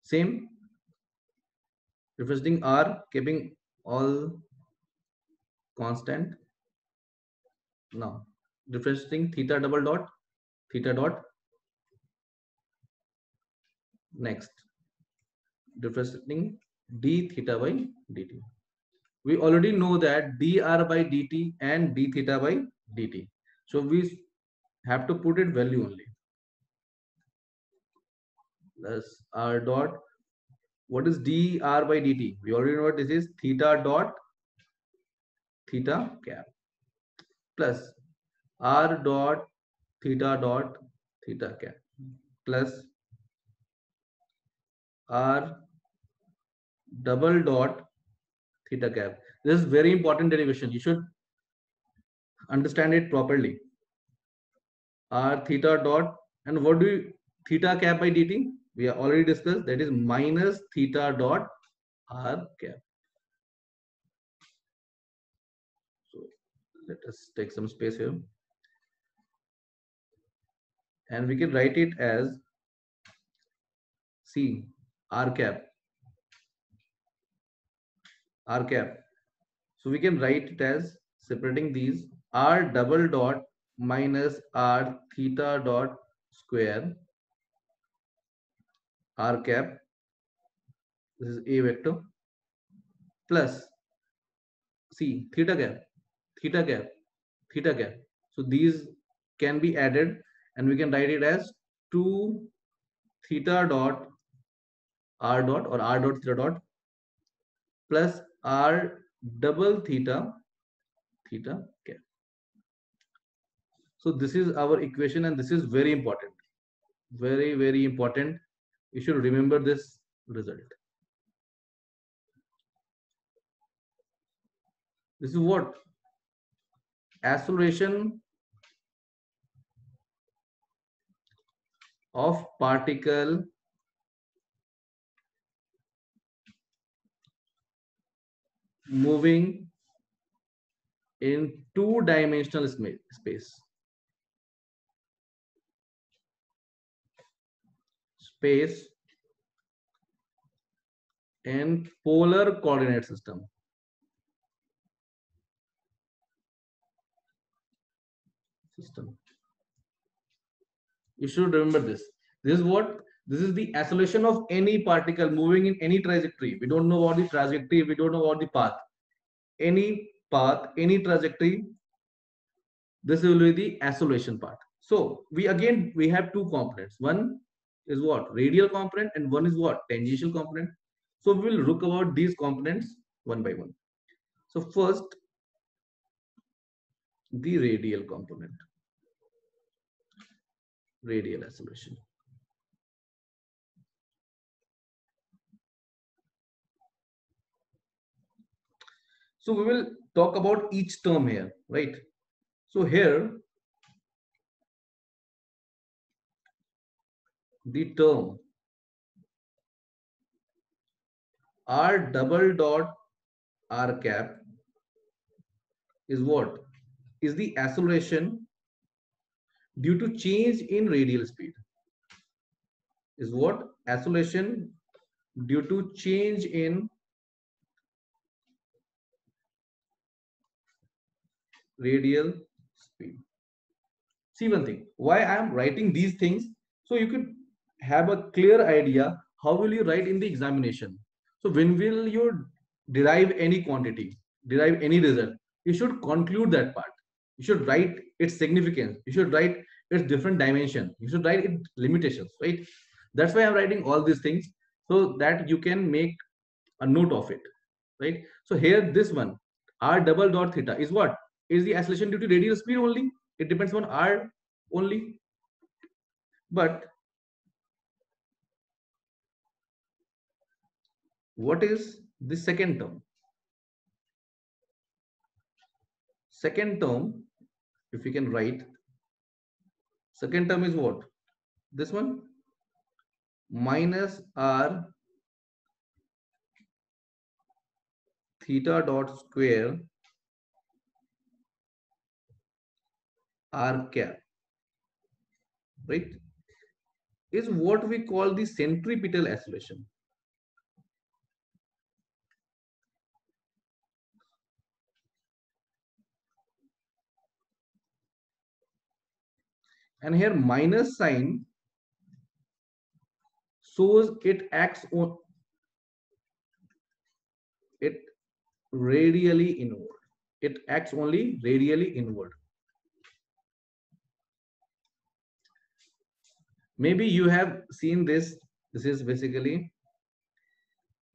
Same, differentiating r, keeping all constant. Now differentiating theta double dot theta dot. Next, differentiating d theta by dt. We already know that dr by dt and d theta by dt. So we have to put it value only. Plus r dot. What is dr by dt? We already know what this is, theta dot theta cap, plus r dot theta cap, plus r double dot theta cap. This is very important derivation. You should understand it properly. R theta dot, and what do you, theta cap by dt? We have already discussed, that is minus theta dot r cap. So let us take some space here, and we can write it as C r cap. So we can write it as, separating these, r double dot minus r theta dot square r cap, this is a vector, plus C theta cap. So these can be added and we can write it as 2 theta dot r dot or r dot theta dot plus r double theta theta cap. So this is our equation and this is very important. Very, very important. You should remember this result. This is what? Acceleration of particle moving in two-dimensional space. Space in polar coordinate system. You should remember this. This is what? This is the acceleration of any particle moving in any trajectory. We don't know about the trajectory. We don't know about the path. Any path, any trajectory. This will be the acceleration part. So we have two components. One is what? Radial component, and one is what? Tangential component. So we will look about these components one by one. So first, the radial component. Radial acceleration. So we will talk about each term here, right? So here, the term r double dot r cap is what? Is the acceleration due to change in radial speed. Is what? Acceleration due to change in radial speed. See one thing, why I am writing these things, so you could have a clear idea how will you write in the examination. So when will you derive any quantity, derive any result, you should conclude that part. You should write its significance. You should write its different dimension. You should write its limitations, right? That's why I'm writing all these things so that you can make a note of it, right? So here, this one, r double dot theta is what? Is the acceleration due to radial speed only? It depends on r only. But what is the second term? Second term, if we can write, second term is what? This one, minus r theta dot square r cap, right? Is what we call the centripetal acceleration. And here minus sign shows it acts on it radially inward. It acts only radially inward. Maybe you have seen this. This is basically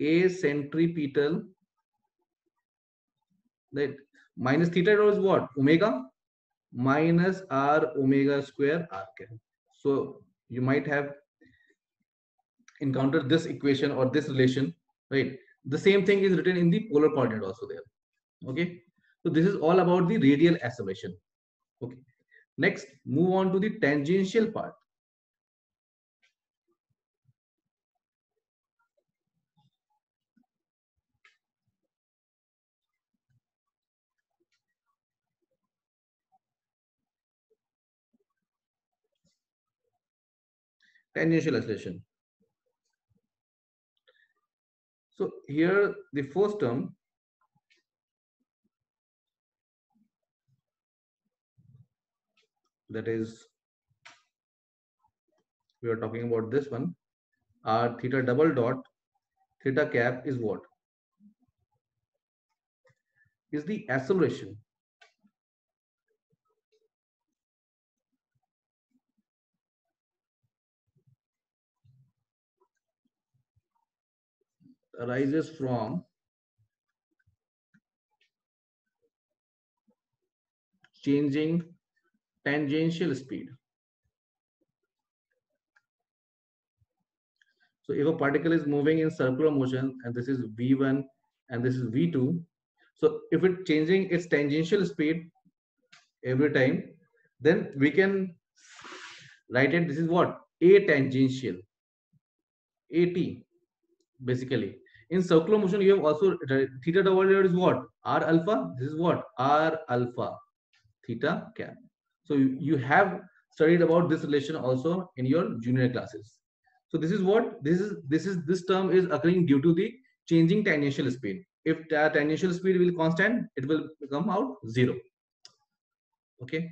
a centripetal. That minus theta is what? Omega minus r omega square r cap. So you might have encountered this equation or this relation, right? The same thing is written in the polar coordinate also there. Okay, so this is all about the radial acceleration. Okay, next move on to the tangential part. Tangential acceleration. So here the first term, that is, we are talking about this one, r theta double dot theta cap is what? Is the acceleration arises from changing tangential speed. So if a particle is moving in circular motion and this is v1 and this is v2, so if it's changing its tangential speed every time, then we can write it, this is what? A tangential, AT, basically. In circular motion, you have also theta divided is what? R alpha. This is what? R alpha theta cap. So you have studied about this relation also in your junior classes. So this is what this term is occurring due to the changing tangential speed. If the tangential speed will constant, it will come out 0. Okay.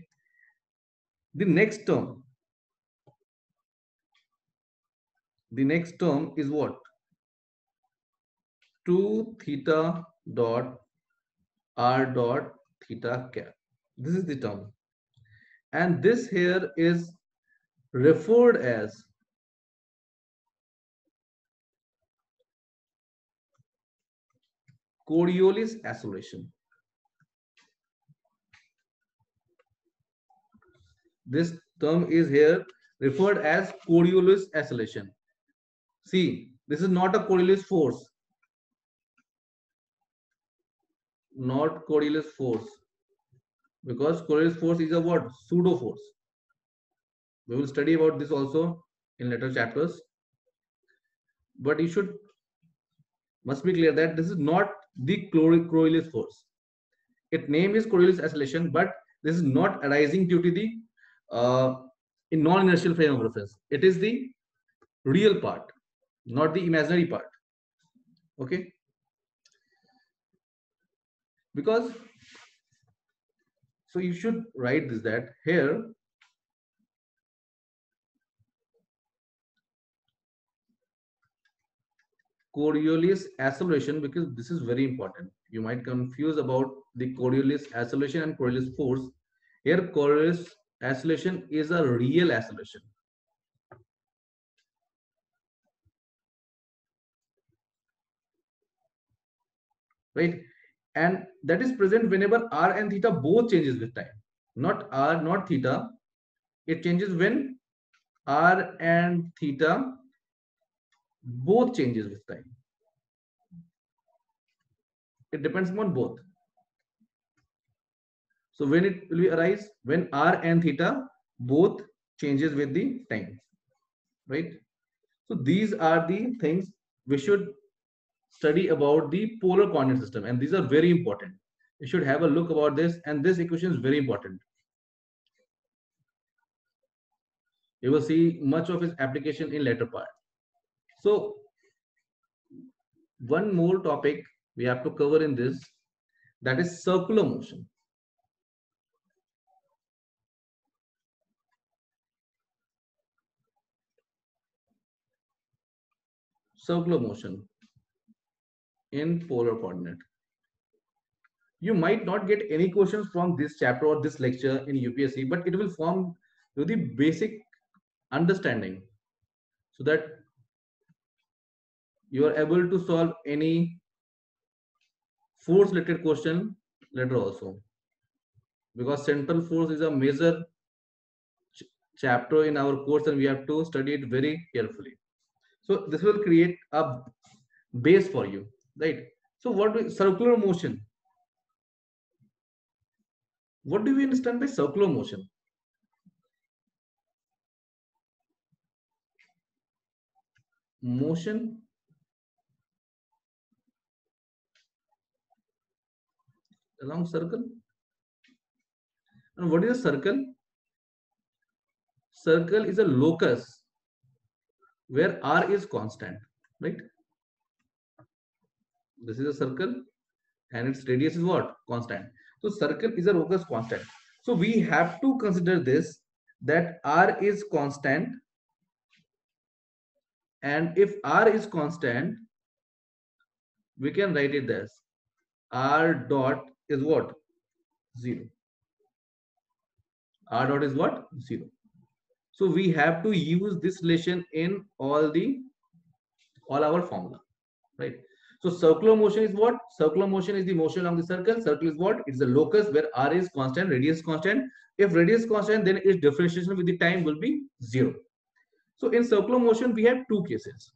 The next term is what? 2 theta dot r dot theta cap. This is the term, and this here is referred as Coriolis acceleration. This term is here referred as Coriolis acceleration. See, this is not a Coriolis force, not Coriolis force, because Coriolis force is a what? Pseudo force. We will study about this also in later chapters, but you must be clear that this is not the Coriolis force. Its name is Coriolis acceleration, but this is not arising due to the in non-inertial frame of reference. It is the real part, not the imaginary part. Okay, because so you should write this, that here Coriolis acceleration, because this is very important. You might confuse about the Coriolis acceleration and Coriolis force. Here Coriolis acceleration is a real acceleration. Right? And that is present whenever r and theta both changes with time. Not r, not theta. It changes when r and theta both changes with time. It depends upon both. So when it will arise? When r and theta both changes with the time. Right? So these are the things we should study about the polar coordinate system, and these are very important. You should have a look about this, and this equation is very important. You will see much of its application in later part. So one more topic we have to cover in this, that is circular motion. Circular motion in polar coordinate. You might not get any questions from this chapter or this lecture in UPSC, but it will form the basic understanding so that you are able to solve any force related question later also, because central force is a major chapter in our course and we have to study it very carefully. So this will create a base for you, right? So circular motion, what do we understand by circular motion? Motion along circle. And what is a circle? Circle is a locus where r is constant, right? This is a circle and its radius is what? Constant. So circle is a locus constant. So we have to consider this, that r is constant, and if r is constant, we can write it as r dot is what? 0. R dot is what? 0. So we have to use this relation in all our formula, right? So circular motion is what? Circular motion is the motion along the circle. Circle is what? It's the locus where r is constant, radius constant. If radius constant, then its differentiation with the time will be 0. So in circular motion, we have two cases.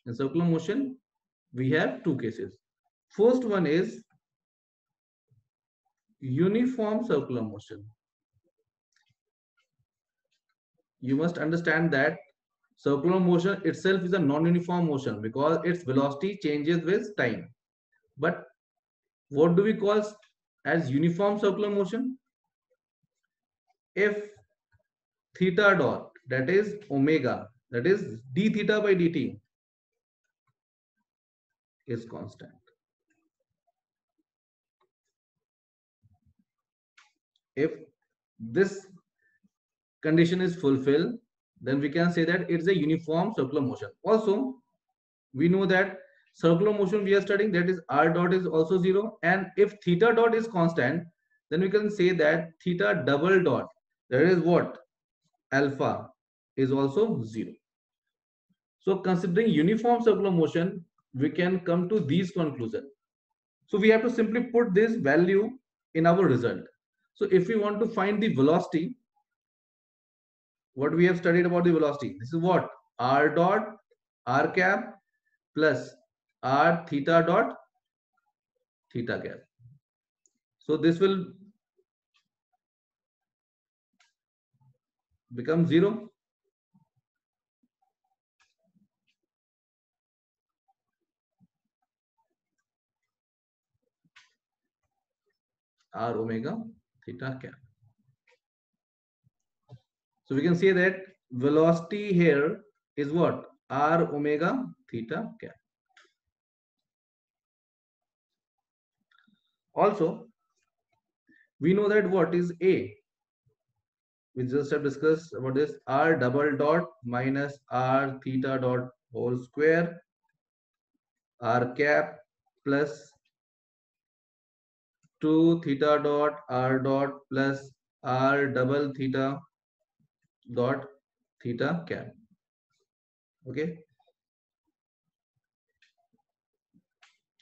In circular motion, we have two cases. First one is uniform circular motion. You must understand that circular motion itself is a non-uniform motion because its velocity changes with time. But what do we call as uniform circular motion? If theta dot, that is omega, that is d theta by dt, is constant. If this condition is fulfilled, then we can say that it's a uniform circular motion. Also, we know that circular motion we are studying, that is r dot is also 0, and if theta dot is constant, then we can say that theta double dot, that is what, alpha, is also 0. So considering uniform circular motion, we can come to these conclusions. So we have to simply put this value in our result. So if we want to find the velocity, what we have studied about the velocity, this is what, r dot r cap plus r theta dot theta cap. So this will become 0. R omega theta cap. So we can say that velocity here is what, r omega theta cap. Also, we know that what is a. We just have discussed about this, r double dot minus r theta dot whole square, r cap plus 2 theta dot r dot plus r double theta dot theta cap. Okay.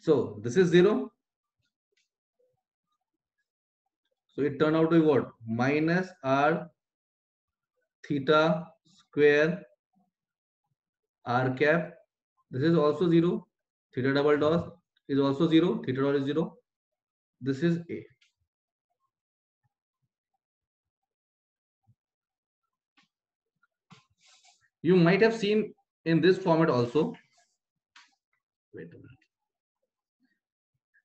So this is 0. So it turned out to be what? Minus r theta square r cap. This is also 0. Theta double dot is also 0. Theta dot is 0. This is a. You might have seen in this format also. Wait a minute.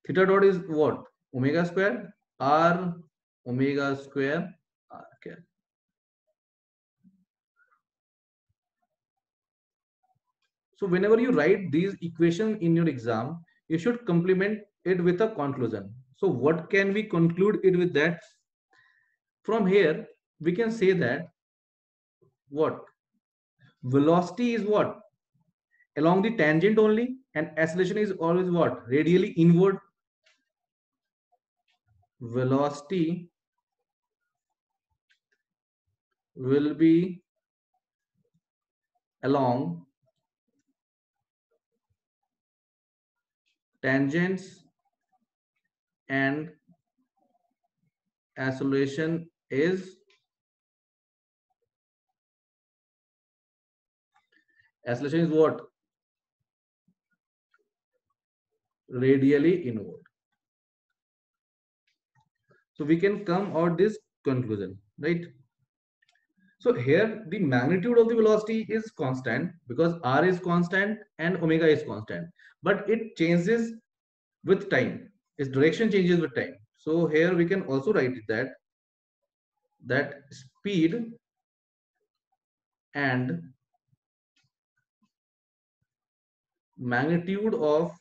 Theta dot is what? Omega square r omega square r cap. So whenever you write these equations in your exam, you should complement it with a conclusion. So what can we conclude it with that? From here, we can say that what? Velocity is what? Along the tangent only, and acceleration is always what? Radially inward. Velocity will be along tangents and acceleration is what? Radially inward. So we can come out this conclusion, right? So here the magnitude of the velocity is constant because r is constant and omega is constant, but it changes with time. Its direction changes with time. So here we can also write that speed and magnitude of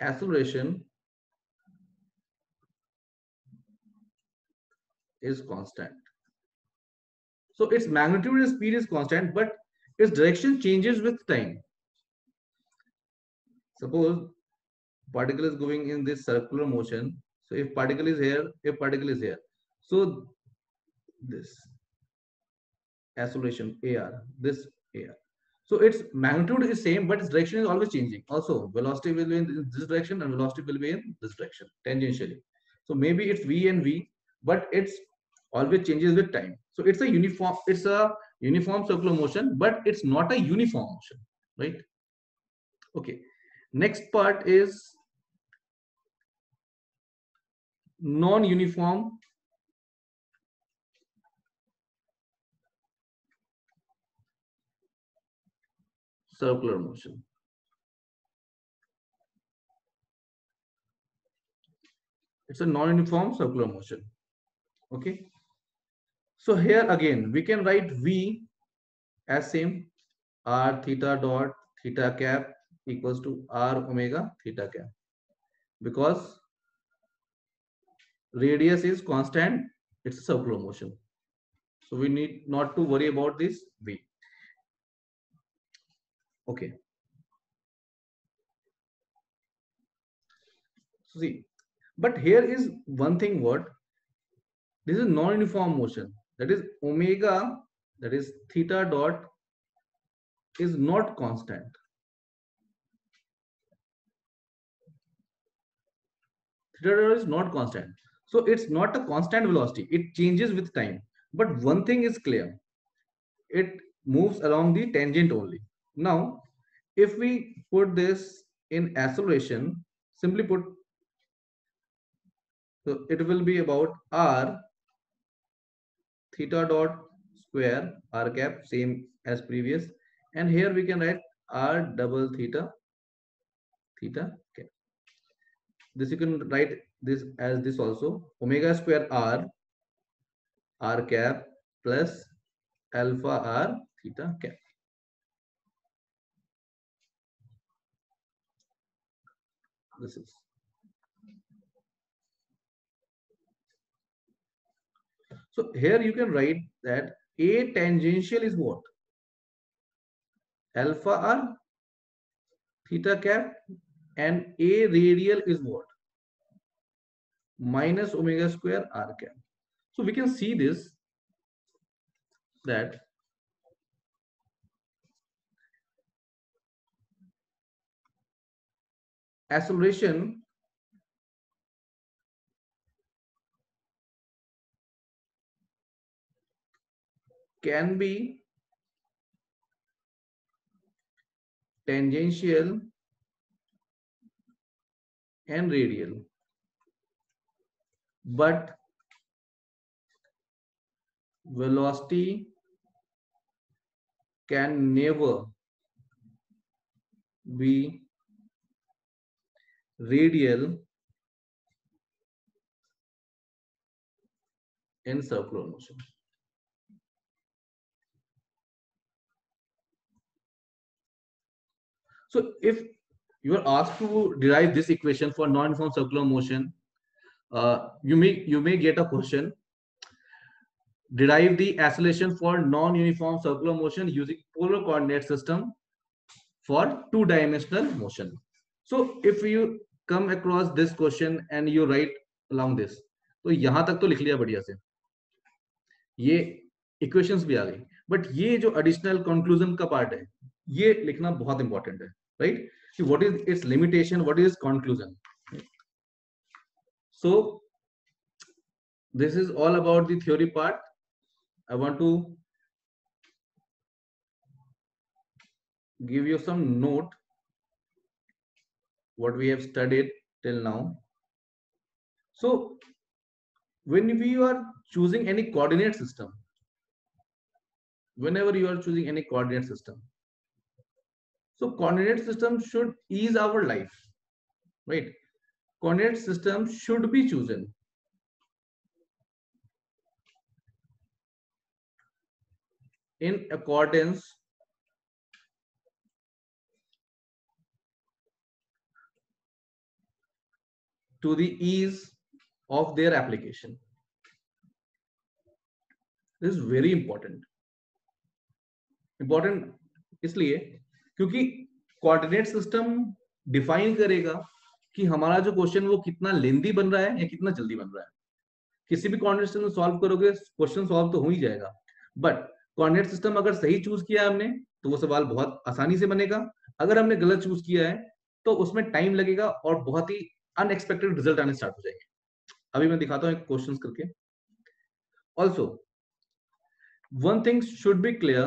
acceleration is constant. So its magnitude and speed is constant, but its direction changes with time. Suppose particle is going in this circular motion. So if particle is here, if particle is here, so this acceleration AR, this AR. So its magnitude is same, but its direction is always changing. Also, velocity will be in this direction and velocity will be in this direction tangentially. So maybe it's v and v, but it's always changes with time. So it's a uniform circular motion, but it's not a uniform motion, right? Okay. Next part is non-uniform circular motion. It's a non-uniform circular motion. Okay. So here again, we can write V as same, r theta dot theta cap equals to r omega theta cap, because radius is constant, it's a circular motion. So we need not to worry about this V. Okay. So see, but here is one thing, what? This is non-uniform motion. That is omega, that is theta dot is not constant. Theta dot is not constant. So it's not a constant velocity. It changes with time. But one thing is clear. It moves along the tangent only. Now, if we put this in acceleration, simply put, so it will be about r theta dot square r cap, same as previous, and here we can write r double theta theta cap. This you can write this as this also, omega square r cap plus alpha r theta cap. This is, so here you can write that a tangential is what? Alpha r theta cap, and a radial is what? Minus omega square r cap. So we can see this, that acceleration can be tangential and radial, but velocity can never be radial in circular motion. So if you are asked to derive this equation for non-uniform circular motion, you may get a question: derive the acceleration for non-uniform circular motion using polar coordinate system for two-dimensional motion. So if you come across this question and you write along this, तो यहां तक तो लिख लिया बढ़िया से, ये equations भी आ गई, बट ये जो एडिशनल कंक्लूजन का पार्ट है, ये लिखना बहुत इंपॉर्टेंट है, right? What is it's limitation, what is conclusion. So this is all about the theory part. I want to give you some note what we have studied till now. So when we are choosing any coordinate system, whenever you are choosing any coordinate system, so coordinate system should ease our life, right? Coordinate system should be chosen in accordance to the ease of their application. This is very important. Important इसलिए क्योंकि coordinate system define करेगा कि हमारा जो question वो कितना लेंदी बन रहा है या कितना जल्दी बन रहा है. किसी भी कोऑर्डिनेट सिस्टम सॉल्व करोगे, क्वेश्चन सॉल्व तो हो ही जाएगा, बट कोऑर्डिनेट सिस्टम अगर सही चूज किया हमने तो वो सवाल बहुत आसानी से बनेगा। अगर हमने गलत चूज किया है तो उसमें टाइम लगेगा और बहुत ही अनएक्सपेक्टेड रिजल्ट आने स्टार्ट हो जाएंगे। अभी मैं दिखाता हूँ एक क्वेश्चन करके। Also one thing should be clear,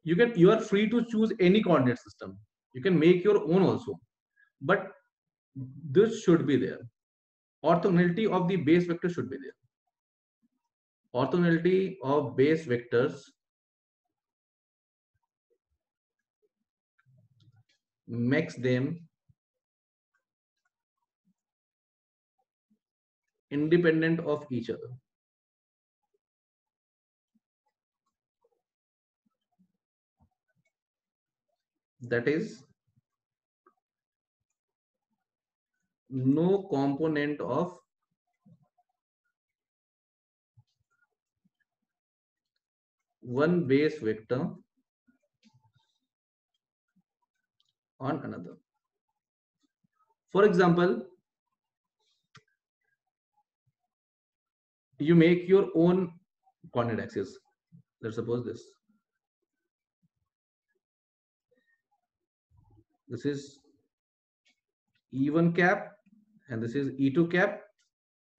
you are free to choose any coordinate system, you can make your own also, but this should be there. Orthogonality of the base vector should be there. Orthogonality of base vectors makes them independent of each other. That is, no component of one base vector on another. For example, you make your own coordinate axis. Let's suppose this is E1 cap and this is E2 cap,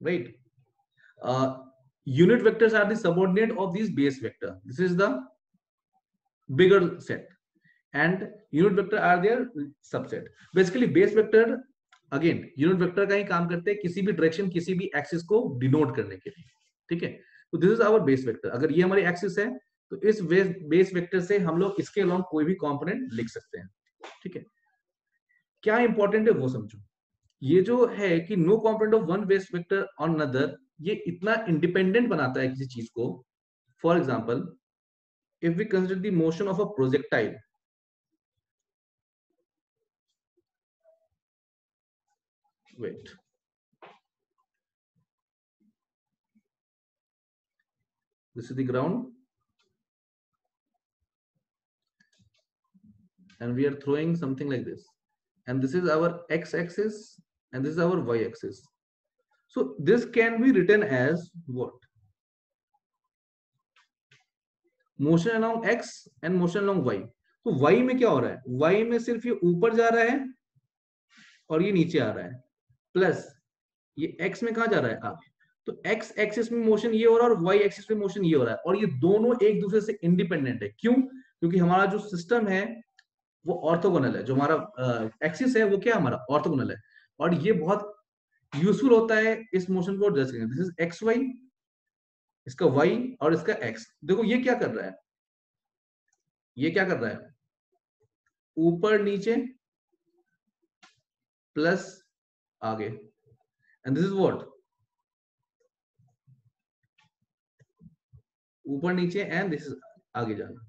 right? Unit vectors are the subordinate of these base vector. This is the bigger set, and unit vector are their subset. Basically, base vector again unit vector का ही काम करते हैं किसी भी direction किसी भी axis को denote करने के लिए, ठीक है। तो this is our base vector. अगर ये हमारी एक्सिस है तो इस बेस वेक्टर से हम लोग इसके अलोंग कोई भी कंपोनेंट लिख सकते हैं, ठीक है। क्या इंपॉर्टेंट है वो समझो। ये जो है कि no component of one base vector on another, ये इतना इंडिपेंडेंट बनाता है किसी चीज को। For example, if we consider the motion of a projectile, wait, this is the ground and we are throwing something like this, and this is our x-axis and this is our y-axis. So this can be written as what? Motion along x and motion along y. तो y में क्या हो रहा है? y में सिर्फ ये ऊपर जा रहा है और ये नीचे आ रहा है, प्लस ये x में कहा जा रहा है आगे। तो x एक्सिस में मोशन ये हो रहा है और y एक्सिस में मोशन ये हो रहा है, और ये दोनों एक दूसरे से इंडिपेंडेंट है। क्यों? क्योंकि हमारा जो सिस्टम है वो ऑर्थोगोनल है। जो हमारा एक्सिस है वो क्या हमारा ऑर्थोगोनल है, और ये बहुत यूजफुल होता है इस मोशन को ड्रेस करने। दिस इज एक्स वाई, इसका y और इसका x। देखो ये क्या कर रहा है, ये क्या कर रहा है, ऊपर नीचे प्लस आगे, एंड दिस इज व्हाट, ऊपर नीचे एंड दिस इज आगे जाना।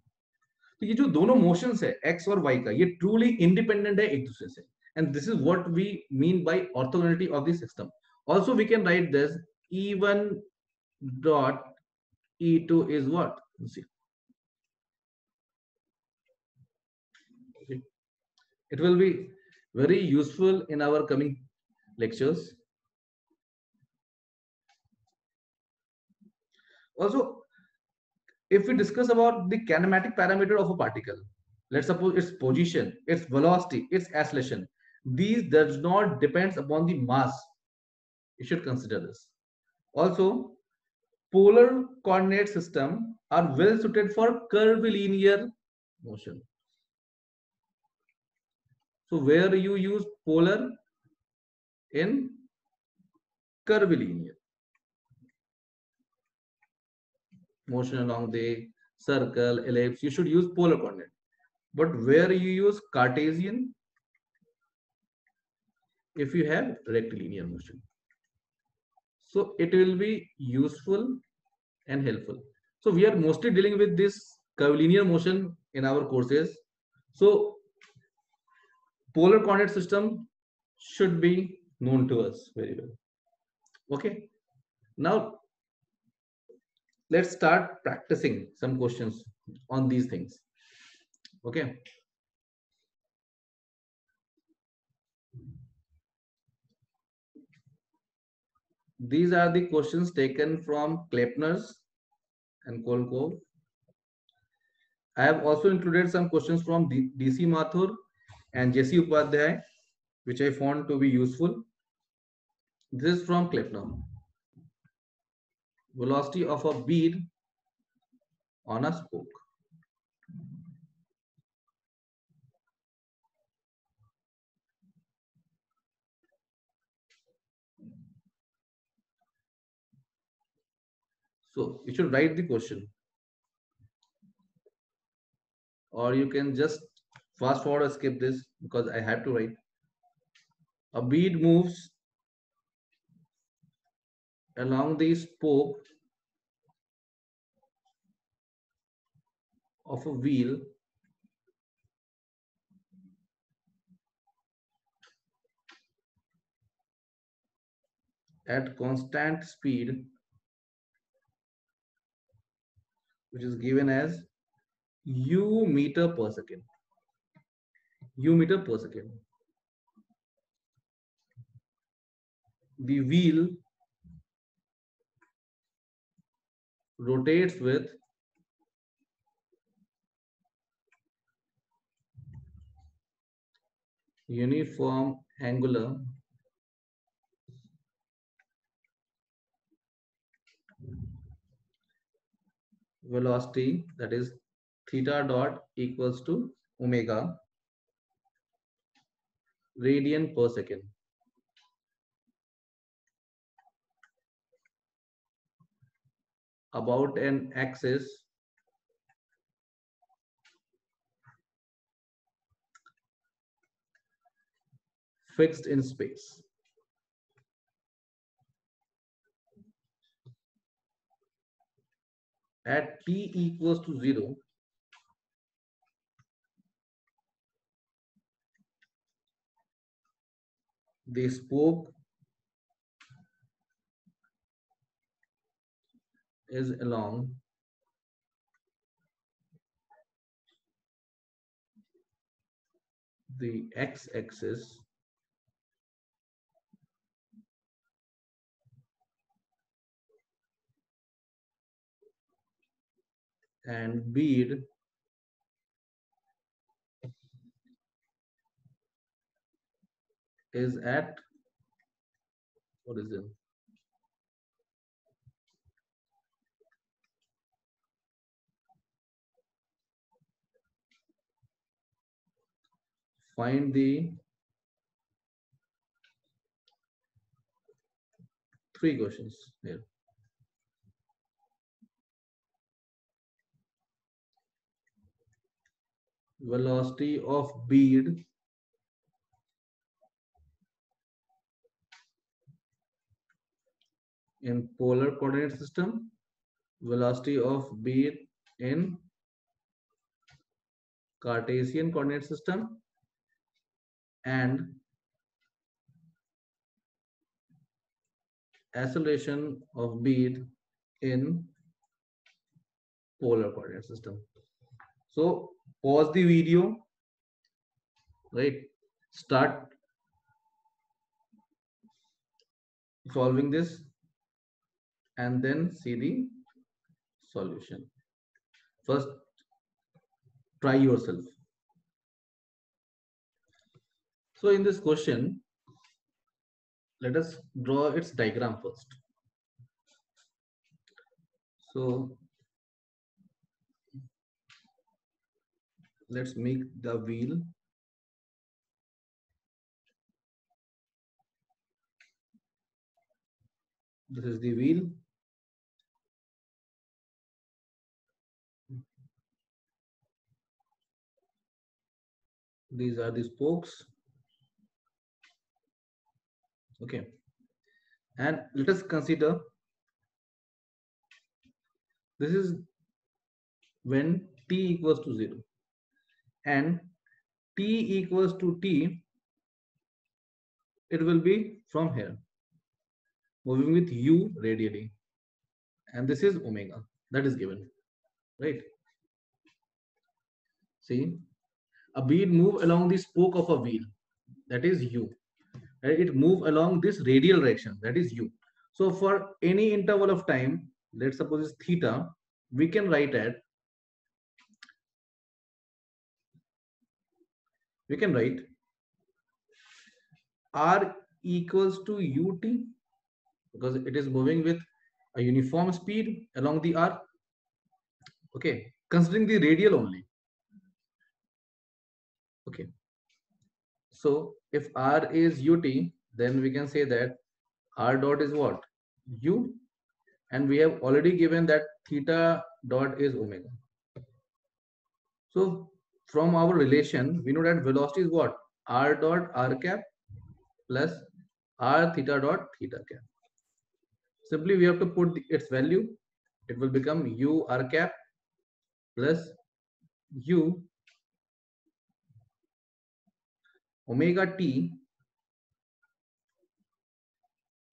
तो ये जो दोनों मोशंस है x और y का, ये ट्रूली इंडिपेंडेंट है एक दूसरे से, and this is what we mean by orthogonality of this system. Also we can write this E1 dot E2 is what? See, it will be very useful in our coming lectures. Also, if we discuss about the kinematic parameter of a particle, let's suppose its position, its velocity, its acceleration, these does not depends upon the mass. You should consider this. Also, polar coordinate system are well suited for curvilinear motion. So where you use polar? In curvilinear motion along the circle, ellipse, you should use polar coordinate. But where you use Cartesian? If you have rectilinear motion. So it will be useful and helpful. So we are mostly dealing with this curvilinear motion in our courses. So polar coordinate system should be known to us very well. Okay, now let's start practicing some questions on these things. Okay, these are the questions taken from Kleppner's and Kolmogorov. I have also included some questions from DC Mathur and Jesse Upadhyay, which I found to be useful. This is from Clifton. Velocity of a bead on a spoke. So you should write the question, or you can just fast forward or skip this because I have to write. A bead moves along the spoke of a wheel at constant speed, which is given as u meter per second. U meter per second. The wheel rotates with uniform angular velocity, that is theta dot equals to omega radian per second. About an axis fixed in space. At t equals to 0, the spoke is along the x-axis and bead is at origin. Find the three questions here. Velocity of bead in polar coordinate system, velocity of bead in Cartesian coordinate system, and acceleration of bead in polar coordinate system. So pause the video, right? Start solving this and then see the solution. First, try yourself. So in this question, let us draw its diagram first. So let's make the wheel. This is the wheel. These are the spokes. Okay. And let us consider this is when t equals to 0 and t equals to t, it will be from here moving with u radially, and this is omega that is given, right? See, a bead move along the spoke of a wheel, that is u, and it move along this radial direction, that is u. So for any interval of time, let's suppose it's theta, we can write at we can write r equals to ut, because it is moving with a uniform speed along the r. Okay, considering the radial only. Okay, so if r is ut, then we can say that r dot is what? U, and we have already given that theta dot is omega. So from our relation, we know that velocity is what? R dot r cap plus r theta dot theta cap. Simply we have to put its value. It will become u r cap plus u omega t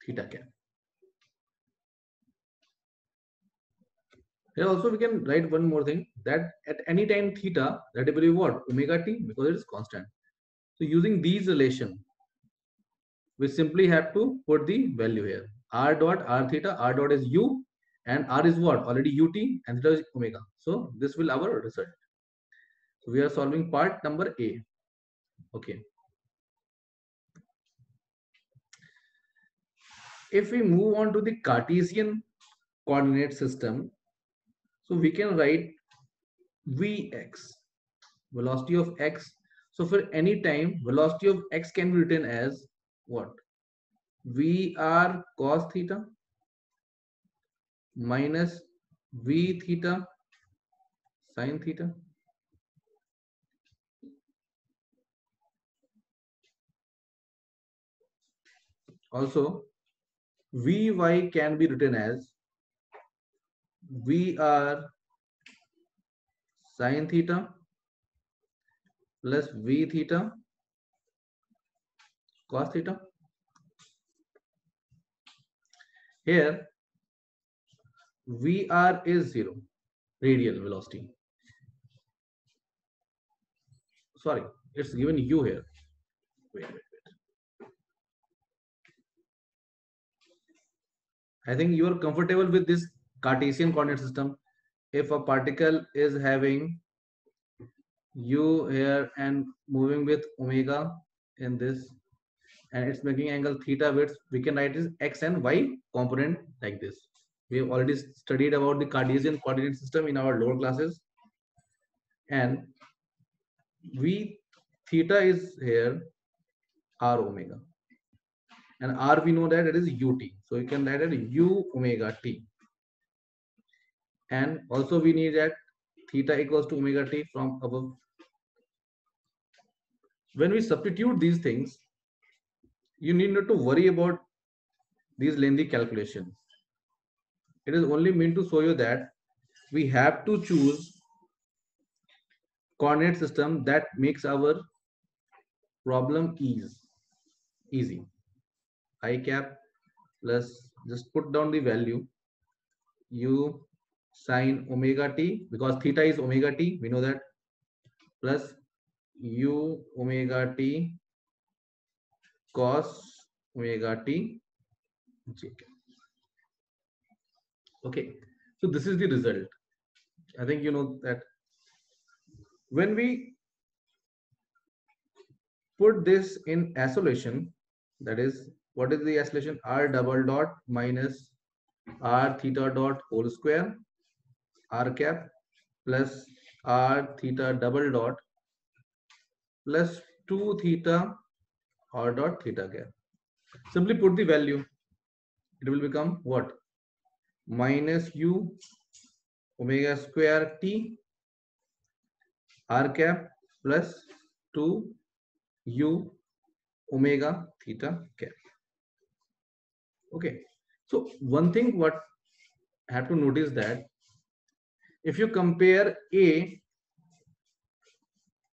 theta cap. Here also we can write one more thing, that at any time theta, that will be what? Omega t, because it is constant. So using these relation, we simply have to put the value here. R dot r theta, r dot is u, and r is what? Already ut, and theta is omega. So this will our result. So we are solving part number A. Okay. If we move on to the Cartesian coordinate system, so we can write Vx, velocity of x. So for any time, velocity of x can be written as what? Vr cos theta minus V theta sin theta. Also, Vy can be written as Vr sin theta plus V theta cos theta. Here, Vr is 0, radial velocity. Sorry, it's given u here. Wait. I think you are comfortable with this Cartesian coordinate system. If a particle is having u here and moving with omega in this, and it's making angle theta with, we can write this x and y component like this. We have already studied about the Cartesian coordinate system in our lower classes, and v theta is here r omega, and r we know that it is ut, so we can write it u omega t, and also we need that theta equals to omega t from above. When we substitute these things, you need not to worry about these lengthy calculations. It is only meant to show you that we have to choose coordinate system that makes our problem easy. I cap plus, just put down the value u sine omega t, because theta is omega t, we know that, plus u omega t cos omega t j. Okay, so this is the result. I think you know that when we put this in isolation, that is, what is the isolation? R double dot minus r theta dot whole square r cap plus r theta double dot plus 2 theta r dot theta cap. Simply put the value. It will become what? Minus u omega square t r cap plus 2 u omega theta cap. Okay. So one thing what I have to notice, that if you compare A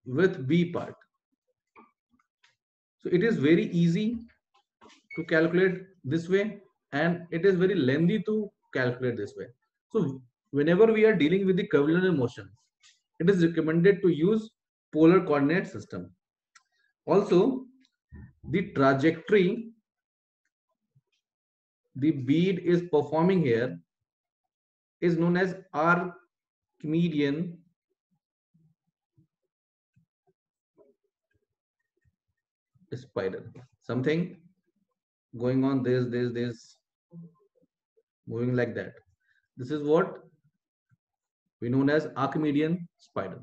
with B part, so it is very easy to calculate this way, and it is very lengthy to calculate this way. So whenever we are dealing with the curvilinear motion, it is recommended to use polar coordinate system. Also, the trajectory the bead is performing here is known as Archimedean spider, something going on this moving like that. This is what we known as Archimedean spider.